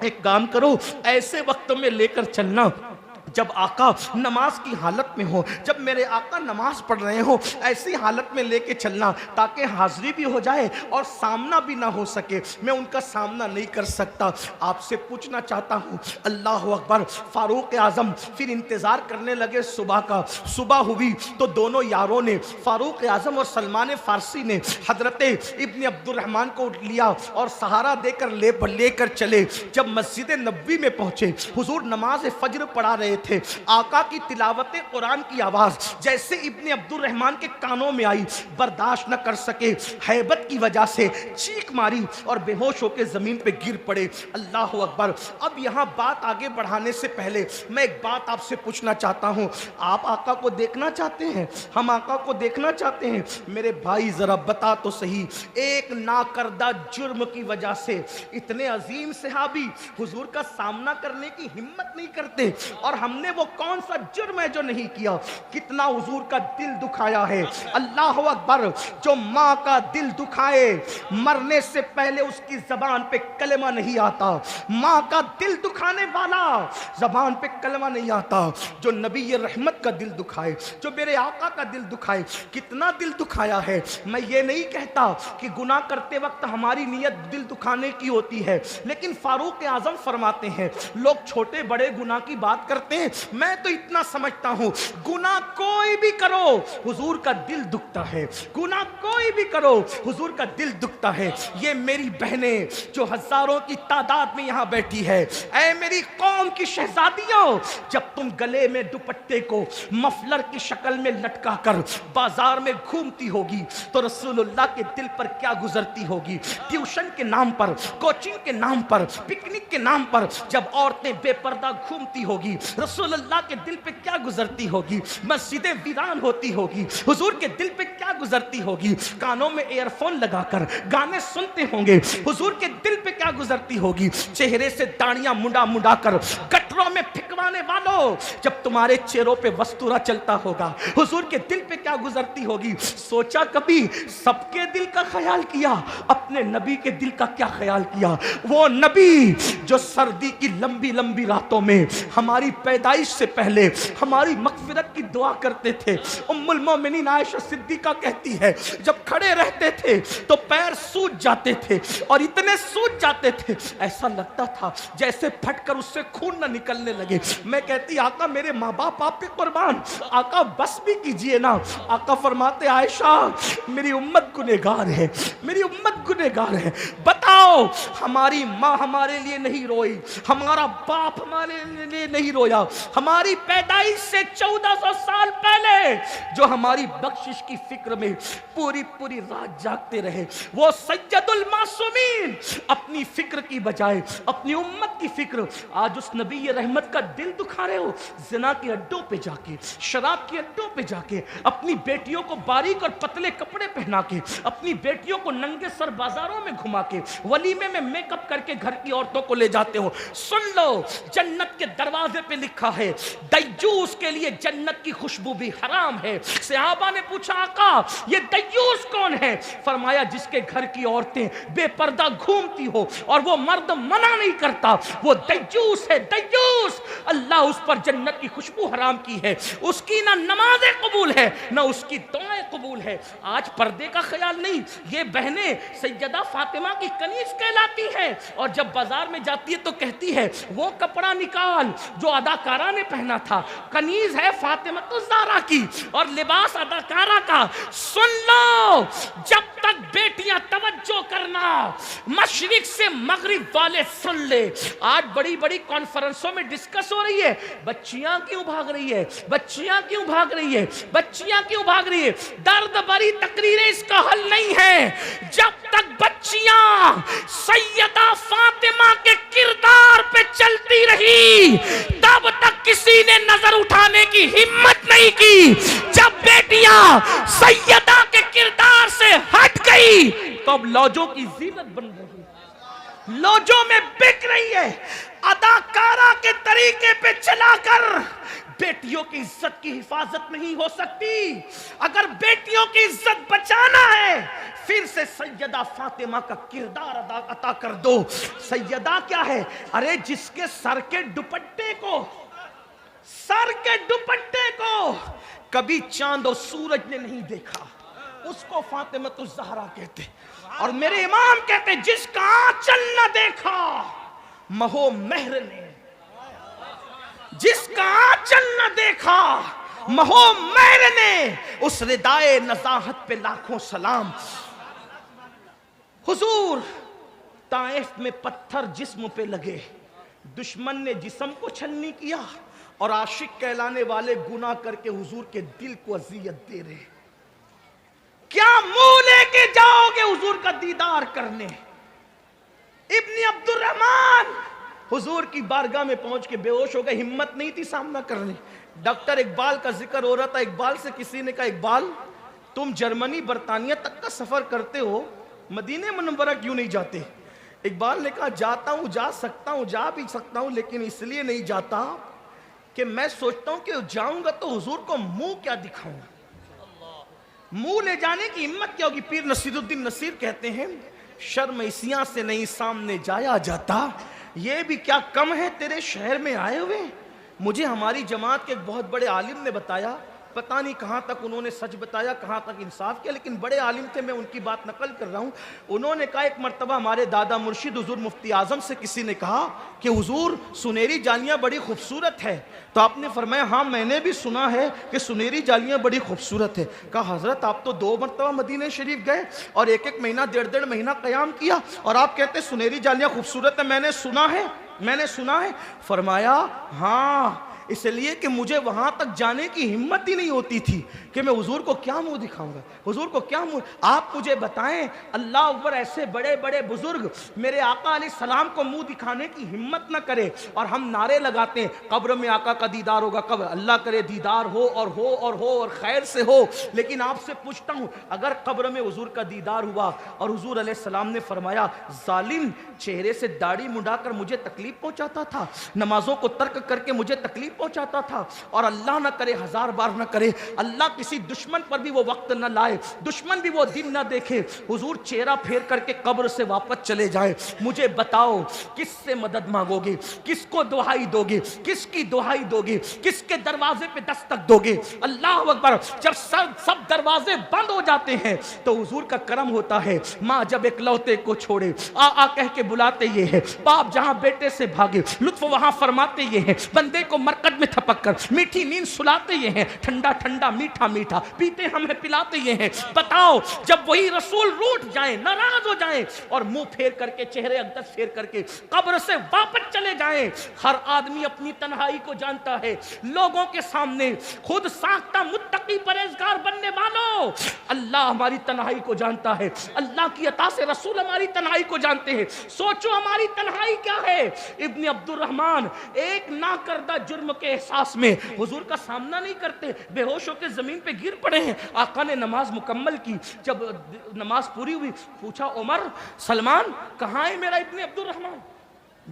ایک کام کرو ایسے وقت میں لے کر چلنا جب آقا نماز کی حالت میں ہو، جب میرے آقا نماز پڑھ رہے ہو، ایسی حالت میں لے کے چلنا تاکہ حاضری بھی ہو جائے اور سامنا بھی نہ ہو سکے، میں ان کا سامنا نہیں کر سکتا۔ آپ سے پوچھنا چاہتا ہوں۔ اللہ اکبر! فاروق اعظم پھر انتظار کرنے لگے صبح کا۔ صبح ہوئی تو دونوں یاروں نے، فاروق اعظم اور سلمان فارسی نے، حضرت ابن عبد الرحمن کو لیا اور سہارا دے کر لے کر چلے۔ جب مسجد نبوی میں پہنچے حضور نماز فجر پڑھا رہے تھے، آقا کی تلاوت قرآن کی آواز جیسے ابن عبد الرحمن کے کانوں میں آئی، برداشت نہ کر سکے، ہیبت کی وجہ سے چیخ ماری اور بے ہوش ہو کے زمین پہ گر پڑے۔ اللہ اکبر! اب یہاں بات آگے بڑھانے سے پہلے میں ایک بات آپ سے پوچھنا چاہتا ہوں، آپ آقا کو دیکھنا چاہتے ہیں؟ ہم آقا کو دیکھنا چاہتے ہیں؟ میرے بھائی ذرا بتا تو صحیح، ایک ناکردہ جرم کی وجہ سے اتنے عظیم صحابی حضور کا سامنا کرنے کی ہمت نہیں کرتے، اور ہم نے وہ کون سا جرم ہے جو نہیں کیا؟ کتنا حضور کا دل دکھایا ہے۔ اللہ اکبر! جو ماں کا دل دکھائے مرنے سے پہلے اس کی زبان پہ کلمہ نہیں آتا، ماں کا دل دکھانے والا زبان پہ کلمہ نہیں آتا۔ جو نبی رحمت کا دل دکھائے، جو میرے آقا کا دل دکھائے، کتنا دل دکھایا ہے۔ میں یہ نہیں کہتا کہ گناہ کرتے وقت ہماری نیت دل دکھانے کی ہوتی ہے، لیکن فاروق اعظم فرماتے ہیں لوگ چھوٹے بڑے گناہ کی بات کرتے ہیں، میں تو اتنا سمجھتا ہوں گناہ کوئی بھی کرو حضور کا دل دکھتا ہے، گناہ کوئی بھی کرو حضور کا دل دکھتا ہے۔ یہ میری بہنیں جو ہزاروں کی تعداد میں یہاں بیٹھی ہے، اے میری قوم کی شہزادیوں، جب تم گلے میں دوپٹے کو مفلر کی شکل میں لٹکا کر بازار میں گھومتی ہوگی تو رسول اللہ کے دل پر کیا گزرتی ہوگی؟ ٹیوشن کے نام پر، کوچنگ کے نام پر، پکنک کے نام پر جب عورتیں بے پردہ گھومتی ہوگی، رسول اللہ کے دل پہ کیا گزرتی ہوگی؟ مسجدیں ویران ہوتی ہوگی، حضور کے دل پہ کیا گزرتی ہوگی؟ کانوں میں ایئر فون لگا کر گانے سنتے ہوں گے، حضور کے دل پہ کیا گزرتی ہوگی؟ چہرے سے داڑیاں منڈا منڈا کر گٹروں میں پھکوانے والوں، جب تمہارے چہروں پہ وستورا چلتا ہوگا، حضور کے دل پہ کیا گزرتی ہوگی؟ سوچا کبھی سب کے دل کا خیال کیا، اپنے نبی کے دل کا کیا خیال کیا؟ وہ نبی جو سردی کی لمبی لمبی راتوں میں ہماری پیدائش سے پہلے ہماری مغفرت کی دعا کرتے تھے۔ ام المومنین عائشہ صدیقہ کہتی ہے جب کھڑے رہتے تھے تو پیر سوج جاتے تھے، اور اتنے سوج جاتے تھے ایسا لگتا تھا جیسے پھٹ کر اس سے خون نہ نکلنے لگے۔ میں کہتی آقا میرے ماں باپ آپ پہ قربان، آقا بس بھی کیجئے نا۔ آقا فرماتے عائشہ میری امت گنہگار ہے، میری امت گنہگار ہے، بتاؤ جاؤ ہماری ماں ہمارے لیے نہیں روئی, ہمارا باپ ہمارے لیے نہیں رویا, ہماری پیدائش سے 1400 سال پہلے جو ہماری بخشش کی فکر میں پوری پوری رات جاگتے رہے, وہ سید المعصومین اپنی فکر کی بجائے اپنی امت کی فکر, آج اس نبی رحمت کا دل دکھا رہے ہو. زنا کے اڈوں پہ جا کے, شراب کے اڈوں پہ جا کے, اپنی بیٹیوں کو باریک اور پتلے کپڑے پہنا کے, اپنی بیٹیوں کو ننگے سر بازاروں میں گھما کے, ولیمے میں میک اپ کر کے گھر کی عورتوں کو لے جاتے ہو. سن لو, جنت کے دروازے پہ لکھا ہے دیوس کے لیے جنت کی خوشبو بھی حرام ہے. صحابہ نے پوچھا آقا یہ دیوس کون ہے؟ فرمایا جس کے گھر کی عورتیں بے پردہ گھومتی ہو اور وہ مرد منع نہیں کرتا, وہ دیوس ہے. دیوس, اللہ اس پر جنت کی خوشبو حرام کی ہے, اس کی نہ نمازیں قبول ہے نہ اس کی دعائیں قبول ہے. آج پردے کا خیال نہیں. یہ بہنیں سیدہ فاطمہ کی کنیز کہلاتی ہیں, اور جب بازار میں جاتی ہے تو کہتی ہے وہ کپڑا نکال جو اداکارہ نے پہنا تھا. کنیز ہے فاطمہ الزہرا کی اور لباس اداکارہ کا. سن لو, جب تک بیٹیاں توجہ کرنا, مشرق سے مغرب والے سن لے. آج بڑی بڑی کانفرنسوں میں ڈسکس ہو رہی ہے, بچیاں کیوں بھاگ رہی ہے, بچیاں کیوں بھاگ رہی ہے, بچیاں کیوں بھاگ رہی ہے. درد بری تقریریں اس کا حل نہیں ہے. جب تک بچیاں سیدہ فاطمہ کے کردار پہ چلتی رہی تب تک کسی نے نظر اٹھانے کی ہمت نہیں کی. جب بیٹیاں سیدہ کے کردار سے ہٹ گئی تو اب لوجوں کی زینت بن رہی ہے, لوجوں میں بک رہی ہے. اداکارہ کے طریقے پہ چلا کر بیٹیوں کی عزت کی حفاظت نہیں ہو سکتی. اگر بیٹیوں کی عزت بچانا ہے پھر سے سیدہ فاطمہ کا کردار عطا کر دو. سیدہ کیا ہے؟ ارے جس کے سر کے دوپٹے کو کبھی چاند اور سورج نے نہیں دیکھا, اس کو فاطمہ الزہرا کہتے. اور میرے امام کہتے جس کا آنچل نہ دیکھا مہو مہر نے, جس کا آنچل نہ دیکھا مہو مہر نے, اس ردائے نزاہت پہ لاکھوں سلام. حضور طائف میں پتھر جسم پہ لگے, دشمن نے جسم کو چھلنی کیا اور عاشق کہلانے والے گناہ کر کے حضور کے دل کو اذیت دے رہے. کیا منہ لے کے جاؤ گے حضور کا دیدار کرنے؟ ابن عبد الرحمن حضور کی بارگاہ میں پہنچ کے بے ہوش ہو گئے, ہمت نہیں تھی سامنا کرنے. ڈاکٹر اقبال کا ذکر ہو رہا تھا. اقبال سے کسی نے کہا اقبال تم جرمنی برطانیہ تک کا سفر کرتے ہو, مدینہ منورہ کیوں نہیں جاتے؟ اقبال نے کہا جاتا ہوں, جا سکتا ہوں, جا بھی سکتا ہوں, لیکن اس لیے نہیں جاتا کہ میں سوچتا ہوں کہ جاؤں گا تو حضور کو منہ کیا دکھاؤں, منہ لے جانے کی ہمت کیا ہوگی. پیر نصیر الدین نصیر کہتے ہیں شرم اسیاں سے نہیں سامنے جایا جاتا, یہ بھی کیا کم ہے تیرے شہر میں آئے ہوئے. مجھے ہماری جماعت کے ایک بہت بڑے عالم نے بتایا, پتہ نہیں کہاں تک انہوں نے سچ بتایا, کہاں تک انصاف کیا, لیکن بڑے عالم تھے, میں ان کی بات نقل کر رہا ہوں. انہوں نے کہا ایک مرتبہ ہمارے دادا مرشد حضور مفتی اعظم سے کسی نے کہا کہ حضور سنہری جالیاں بڑی خوبصورت ہے, تو آپ نے فرمایا ہاں میں نے بھی سنا ہے کہ سنہری جالیاں بڑی خوبصورت ہے. کہا حضرت آپ تو 2 مرتبہ مدینہ شریف گئے اور 1 مہینہ 1.5 مہینہ قیام کیا اور آپ کہتے سنہری جالیاں خوبصورت ہیں, میں نے سنا ہے. فرمایا ہاں اس لیے کہ مجھے وہاں تک جانے کی ہمت ہی نہیں ہوتی تھی کہ میں حضور کو کیا منہ دکھاؤں گا, حضور کو کیا منہ. آپ مجھے بتائیں اللہ اکبر, ایسے بڑے بڑے بزرگ میرے آقا علیہ السلام کو منہ دکھانے کی ہمت نہ کرے اور ہم نعرے لگاتے ہیں قبر میں آقا کا دیدار ہوگا, قبر اللہ کرے دیدار ہو اور خیر سے ہو. لیکن آپ سے پوچھتا ہوں اگر قبر میں حضور کا دیدار ہوا اور حضور علیہ السلام نے فرمایا ظالم چہرے سے داڑھی منڈا کر مجھے تکلیف پہنچاتا تھا, نمازوں کو ترک کر کے مجھے تکلیف پہنچاتا تھا, اور اللہ نہ کرے 1000 بار نہ کرے اللہ کسی دشمن پر بھی وہ وقت نہ لائے, دشمن بھی وہ دن نہ دیکھے, حضور چہرہ پھیر کر کے قبر سے واپس چلے جائیں, مجھے بتاؤ کس سے مدد مانگو گے, کس کو دعائی دو گے, کس کی دعائی دو گے, کس کے دروازے پہ دستک دو گے؟ اللہ اکبر. جب سب دروازے بند ہو جاتے ہیں تو حضور کا کرم ہوتا ہے. ماں جب اکلوتے کو چھوڑے کہہ کے بلاتے یہ ہے, باپ جہاں بیٹے سے بھاگے لطف وہاں فرماتے یہ ہے, بندے کو مرکز قد میں تھپک کر میٹھی نیند سلاتے یہ ہیں، ٹھنڈا ٹھنڈا میٹھا میٹھا پیتے ہم ہیں پلاتے یہ ہیں۔ بتاؤ جب وہی رسول روٹھ جائیں، ناراض ہو جائیں اور منہ پھیر کر کے چہرے اقدس پھیر کر کے قبر سے واپس چلے جائیں، ہر آدمی اپنی تنہائی کو جانتا ہے، لوگوں کے سامنے خود ساختہ متقی پرہیزگار بننے والوں، اللہ ہماری تنہائی کو جانتا ہے، اللہ کی عطا سے رسول ہماری تنہائی کو جانتے ہیں۔ سوچو ہماری تنہائی کیا ہے۔ ابن عبد الرحمن ایک نہ کردہ جرم کے احساس میں حضور کا سامنا نہیں کرتے، بے ہوش ہو کے زمین پہ گر پڑے ہیں۔ آقا نے نماز مکمل کی، جب نماز پوری ہوئی پوچھا عمر سلمان کہاں ہے میرا ابن عبد الرحمن؟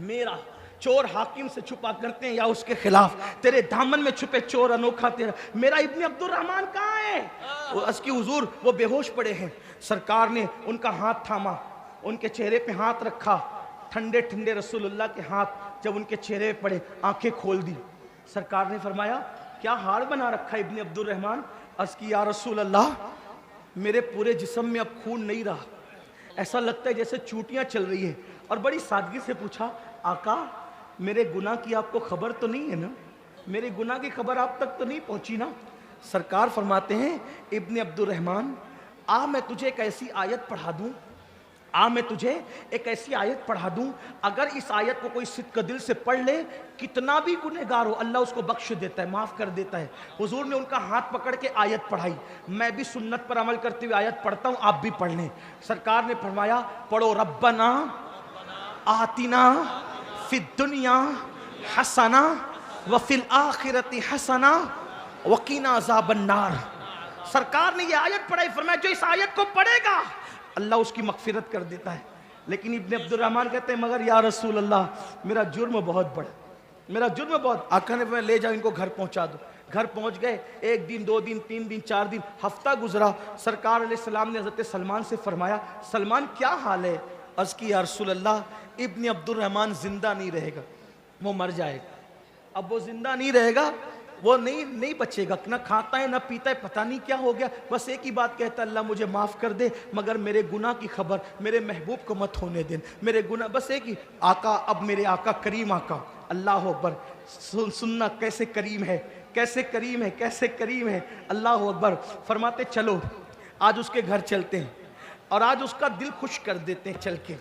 میرا چور حاکم سے چھپا کرتے ہیں یا اس کے خلاف، تیرے دامن میں چھپے چور انوکھا تیرا، میرا ابن عبد الرحمن کہاں ہے؟ اس کی حضور وہ بے ہوش پڑے ہیں، سرکار نے ان کا ہاتھ تھاما، ان کے چہرے پہ ہاتھ رکھا، ٹھنڈے ٹھنڈے رسول اللہ کے ہاتھ جب ان کے چہرے پہ پڑے آنکھیں کھول دی، سرکار نے فرمایا کیا حال بنا رکھا ابن عبد الرحمن؟ عرض کی یا رسول اللہ میرے پورے جسم میں اب خون نہیں رہا، ایسا لگتا ہے جیسے چوٹیاں چل رہی ہیں، اور بڑی سادگی سے پوچھا آقا میرے گناہ کی آپ کو خبر تو نہیں ہے نا؟ میرے گناہ کی خبر آپ تک تو نہیں پہنچی نا؟ سرکار فرماتے ہیں ابن عبد الرحمن آ میں تجھے ایک ایسی آیت پڑھا دوں، میں تجھے ایک ایسی آیت پڑھا دوں، اگر اس آیت کو کوئی صدق دل سے پڑھ لے کتنا بھی گنہگار ہو اللہ اس کو بخش دیتا ہے، معاف کر دیتا ہے۔ حضور نے ان کا ہاتھ پکڑ کے آیت پڑھائی، میں بھی سنت پر عمل کرتے ہوئے آیت پڑھتا ہوں، آپ بھی پڑھ لیں۔ سرکار نے فرمایا پڑھو ربنا آتنا فی الدنیا حسنہ وفی الآخرۃ حسنہ وقنا عذاب النار۔ سرکار نے یہ آیت پڑھائی، فرمایا جو اس آیت کو پڑھے گا اللہ اس کی مغفرت کر دیتا ہے۔ لیکن ابن عبد الرحمن کہتے ہیں مگر یا رسول اللہ میرا جرم بہت بڑا، میرا جرم بہت۔ آقا نے فرمایا لے جاؤ ان کو گھر پہنچا دو۔ گھر پہنچ گئے، ایک دن دو دن تین دن چار دن ہفتہ گزرا، سرکار علیہ السلام نے حضرت سلمان سے فرمایا سلمان کیا حال ہے؟ عرض کی یا رسول اللہ ابن عبد الرحمن زندہ نہیں رہے گا، وہ مر جائے گا۔ اب وہ زندہ نہیں رہے گا، وہ نہیں بچے گا، نہ کھاتا ہے نہ پیتا ہے، پتہ نہیں کیا ہو گیا، بس ایک ہی بات کہتا ہے اللہ مجھے معاف کر دے مگر میرے گناہ کی خبر میرے محبوب کو مت ہونے دیں، میرے گناہ بس ایک ہی آقا، اب میرے آقا کریم آقا اللہ اکبر، سننا کیسے کریم ہے، کیسے کریم ہے، کیسے کریم ہے، اللہ اکبر۔ فرماتے چلو آج اس کے گھر چلتے ہیں اور آج اس کا دل خوش کر دیتے ہیں چل کے،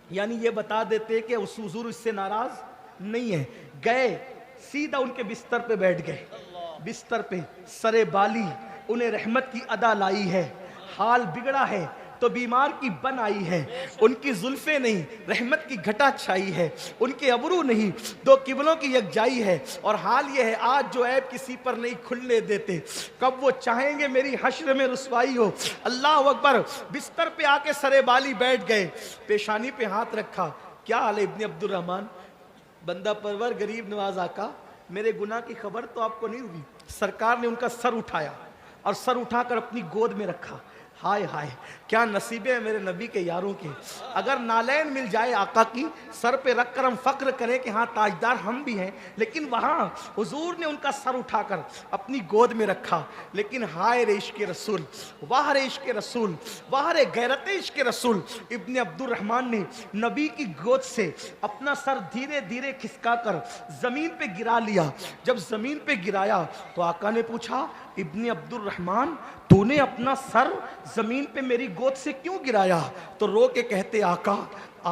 یعنی یہ بتا دیتے کہ اس حضور اس سے ناراض نہیں ہے۔ گئے سیدھا ان کے بستر پہ بیٹھ گئے، بستر پہ سرے بالی انہیں رحمت کی ادا لائی ہے، حال بگڑا ہے تو بیمار کی بن آئی ہے، ان کی زلفیں نہیں رحمت کی گھٹا چھائی ہے، ان کے ابرو نہیں دو قبلوں کی یکجائی ہے، اور حال یہ ہے آج جو عیب کسی پر نہیں کھلنے دیتے، کب وہ چاہیں گے میری حشر میں رسوائی ہو۔ اللہ اکبر۔ بستر پہ آ کے سرے بالی بیٹھ گئے، پیشانی پہ ہاتھ رکھا، کیا حال ہے ابن عبد الرحمن؟ بندہ پرور غریب نواز آقا میرے گناہ کی خبر تو آپ کو نہیں ہوئی۔ سرکار نے ان کا سر اٹھایا اور سر اٹھا کر اپنی گود میں رکھا۔ ہائے ہائے کیا نصیبیں ہیں میرے نبی کے یاروں کے، اگر نالین مل جائے آقا کی سر پہ رکھ کر ہم فخر کریں کہ ہاں تاجدار ہم بھی ہیں، لیکن وہاں حضور نے ان کا سر اٹھا کر اپنی گود میں رکھا۔ لیکن ہائے رے عشق رسول، واہ رے عشق رسول، واہ رے غیرت عشق رسول، ابن عبد الرحمن نے نبی کی گود سے اپنا سر دھیرے دھیرے کھسکا کر زمین پہ گرا لیا۔ جب زمین پہ گرایا تو آقا نے پوچھا ابن عبد الرحمن تو نے اپنا سر زمین پہ میری گود سے کیوں گرایا؟ تو رو کے کہتے آقا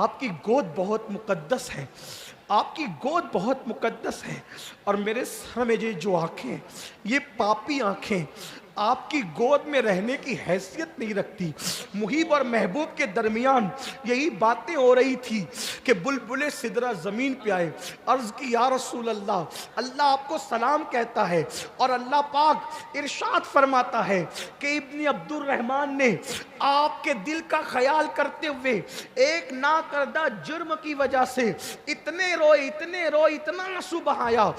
آپ کی گود بہت مقدس ہے، آپ کی گود بہت مقدس ہے، اور میرے سر میں جو آنکھیں یہ پاپی آنکھیں آپ کی گود میں رہنے کی حیثیت نہیں رکھتی۔ محب اور محبوب کے درمیان یہی باتیں ہو رہی تھی کہ بلبل سدرہ زمین پہ آئے، عرض کی یا رسول اللہ اللہ آپ کو سلام کہتا ہے، اور اللہ پاک ارشاد فرماتا ہے کہ ابن عبد الرحمن نے آپ کے دل کا خیال کرتے ہوئے ایک نہ کردہ جرم کی وجہ سے اتنے روئے اتنا آنسو بہایا۔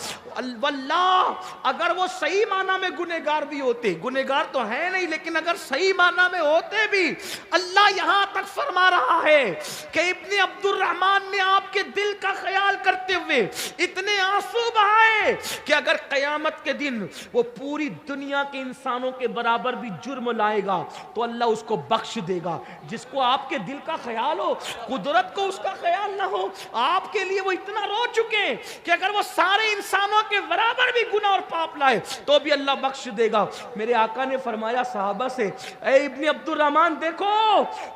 واللہ اگر وہ صحیح معنی میں گنہگار بھی ہوتے، گنہگار تو ہے نہیں لیکن اگر صحیح معنی میں ہوتے بھی، اللہ یہاں تک فرما رہا ہے کہ ابن عبدالرحمن نے آپ کے دل کا خیال کرتے ہوئے اتنے آنسو بہائے کہ اگر قیامت کے دن وہ پوری دنیا کے انسانوں کے برابر بھی جرم لائے گا تو اللہ اس کو بخش دے گا. جس کو آپ کے دل کا خیال ہو, قدرت کو اس کا خیال نہ ہو, آپ کے لیے وہ اتنا رو چکے کہ اگر وہ سارے انسانوں کے برابر بھی گناہ اور پاپ لائے تو بھی اللہ بخش دے گا. میرے آقا نے فرمایا صحابہ سے, اے ابن عبدالرحمن دیکھو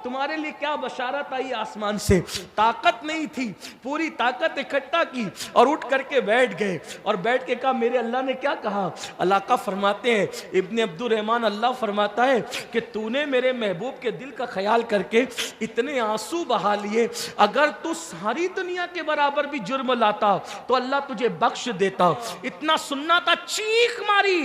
تمہارے لیے کیا بشارت آئی آسمان سے. طاقت نہیں تھی, پوری طاقت اکٹھا کی اور اٹھ کر کے بیٹھ گئے اور بیٹھ کے کہا میرے اللہ نے کیا کہا. اللہ کا فرماتے ہیں ابن عبدالرحمن, اللہ فرماتا ہے کہ تو نے میرے محبوب کے دل کا خیال کر کے اتنے آنسو بہا لیے, اگر تو ساری دنیا کے برابر بھی جرم لاتا تو اللہ تجھے بخش دیتا. اتنا سننا تھا, چیخ ماری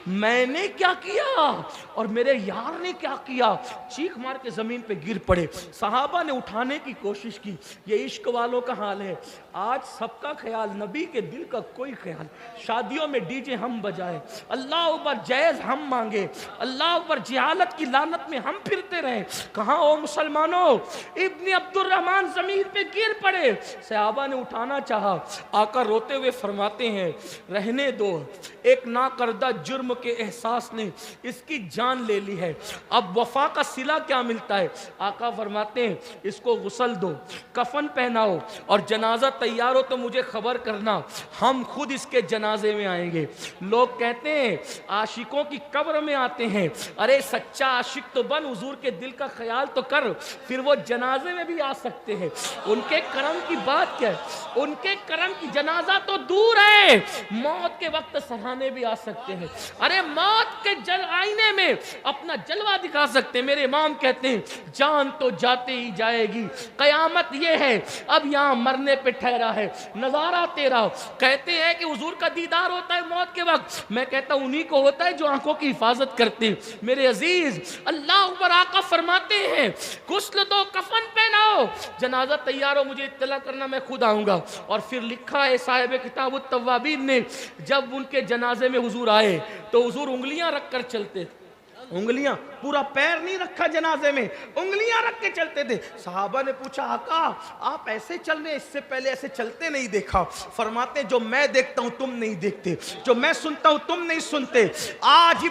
میں نے کیا کیا اور میرے یار نے کیا کیا, چیخ مار کے زمین پہ گر پڑے. صحابہ نے اٹھانے کی کوشش کی. یہ عشق والوں کا حال ہے. آج سب کا خیال, نبی کے دل کا کوئی خیال. شادیوں میں ڈی جے ہم بجائے, اللہ اوپر جائز ہم مانگے, اللہ اوپر جہالت کی لعنت میں ہم پھرتے رہے. کہاں ہو مسلمانوں؟ ابن عبدالرحمن زمین پہ گر پڑے. صحابہ نے اٹھانا چاہا. آقا روتے ہوئے فرماتے ہیں رہنے دو, ایک نا کردہ جرم کے احساس نے اس کی جان لے لی ہے, اب وفا کا صلہ کیا ملتا ہے. آقا فرماتے ہیں اس کو غسل دو, کفن پہناؤ اور جنازہ تیار ہو تو مجھے خبر کرنا, ہم خود اس کے جنازے میں آئیں گے. لوگ کہتے ہیں عاشقوں کی قبر میں آتے ہیں, ارے سچا عاشق تو بن, حضور کے دل کا خیال تو کر, پھر وہ جنازے میں بھی آ سکتے ہیں. ان کے کرم کی بات کیا ہے, ان کے کرم کی جنازہ تو دور ہے, موت کے وقت سہانے بھی آ سکتے ہیں. ارے موت کے آئینے میں اپنا جلوہ دکھا سکتے ہیں. میرے امام کہتے ہیں جان تو جاتے ہی جائے گی, قیامت یہ ہے اب یہاں مرنے پہ ٹھہرا ہے نظارہ تیرا. کہتے ہیں کہ حضور کا دیدار ہوتا ہے موت کے وقت, میں کہتا ہوں انہی کو ہوتا ہے جو آنکھوں کی حفاظت کرتے ہیں. میرے عزیز, اللہ اوپر آقا فرماتے ہیں غسل دو, کفن پہناؤ, جنازہ تیار ہو مجھے اطلاع کرنا, میں خود آؤں گا. اور پھر لکھا ہے صاحب کتاب التوابین نے, جب ان کے جنازے میں حضور آئے تو حضور انگلیاں رکھ کر چلتے. انگلیاں, پورا پیر نہیں رکھا جنازے میں, انگلیاں رکھ کے چلتے تھے. صحابہ نے پوچھا آقا آپ ایسے چل رہے, اس سے پہلے ایسے چلتے نہیں دیکھا. فرماتے جو میں دیکھتا ہوں تم نہیں دیکھتے, جو میں سنتا ہوں تم نہیں سنتے. آج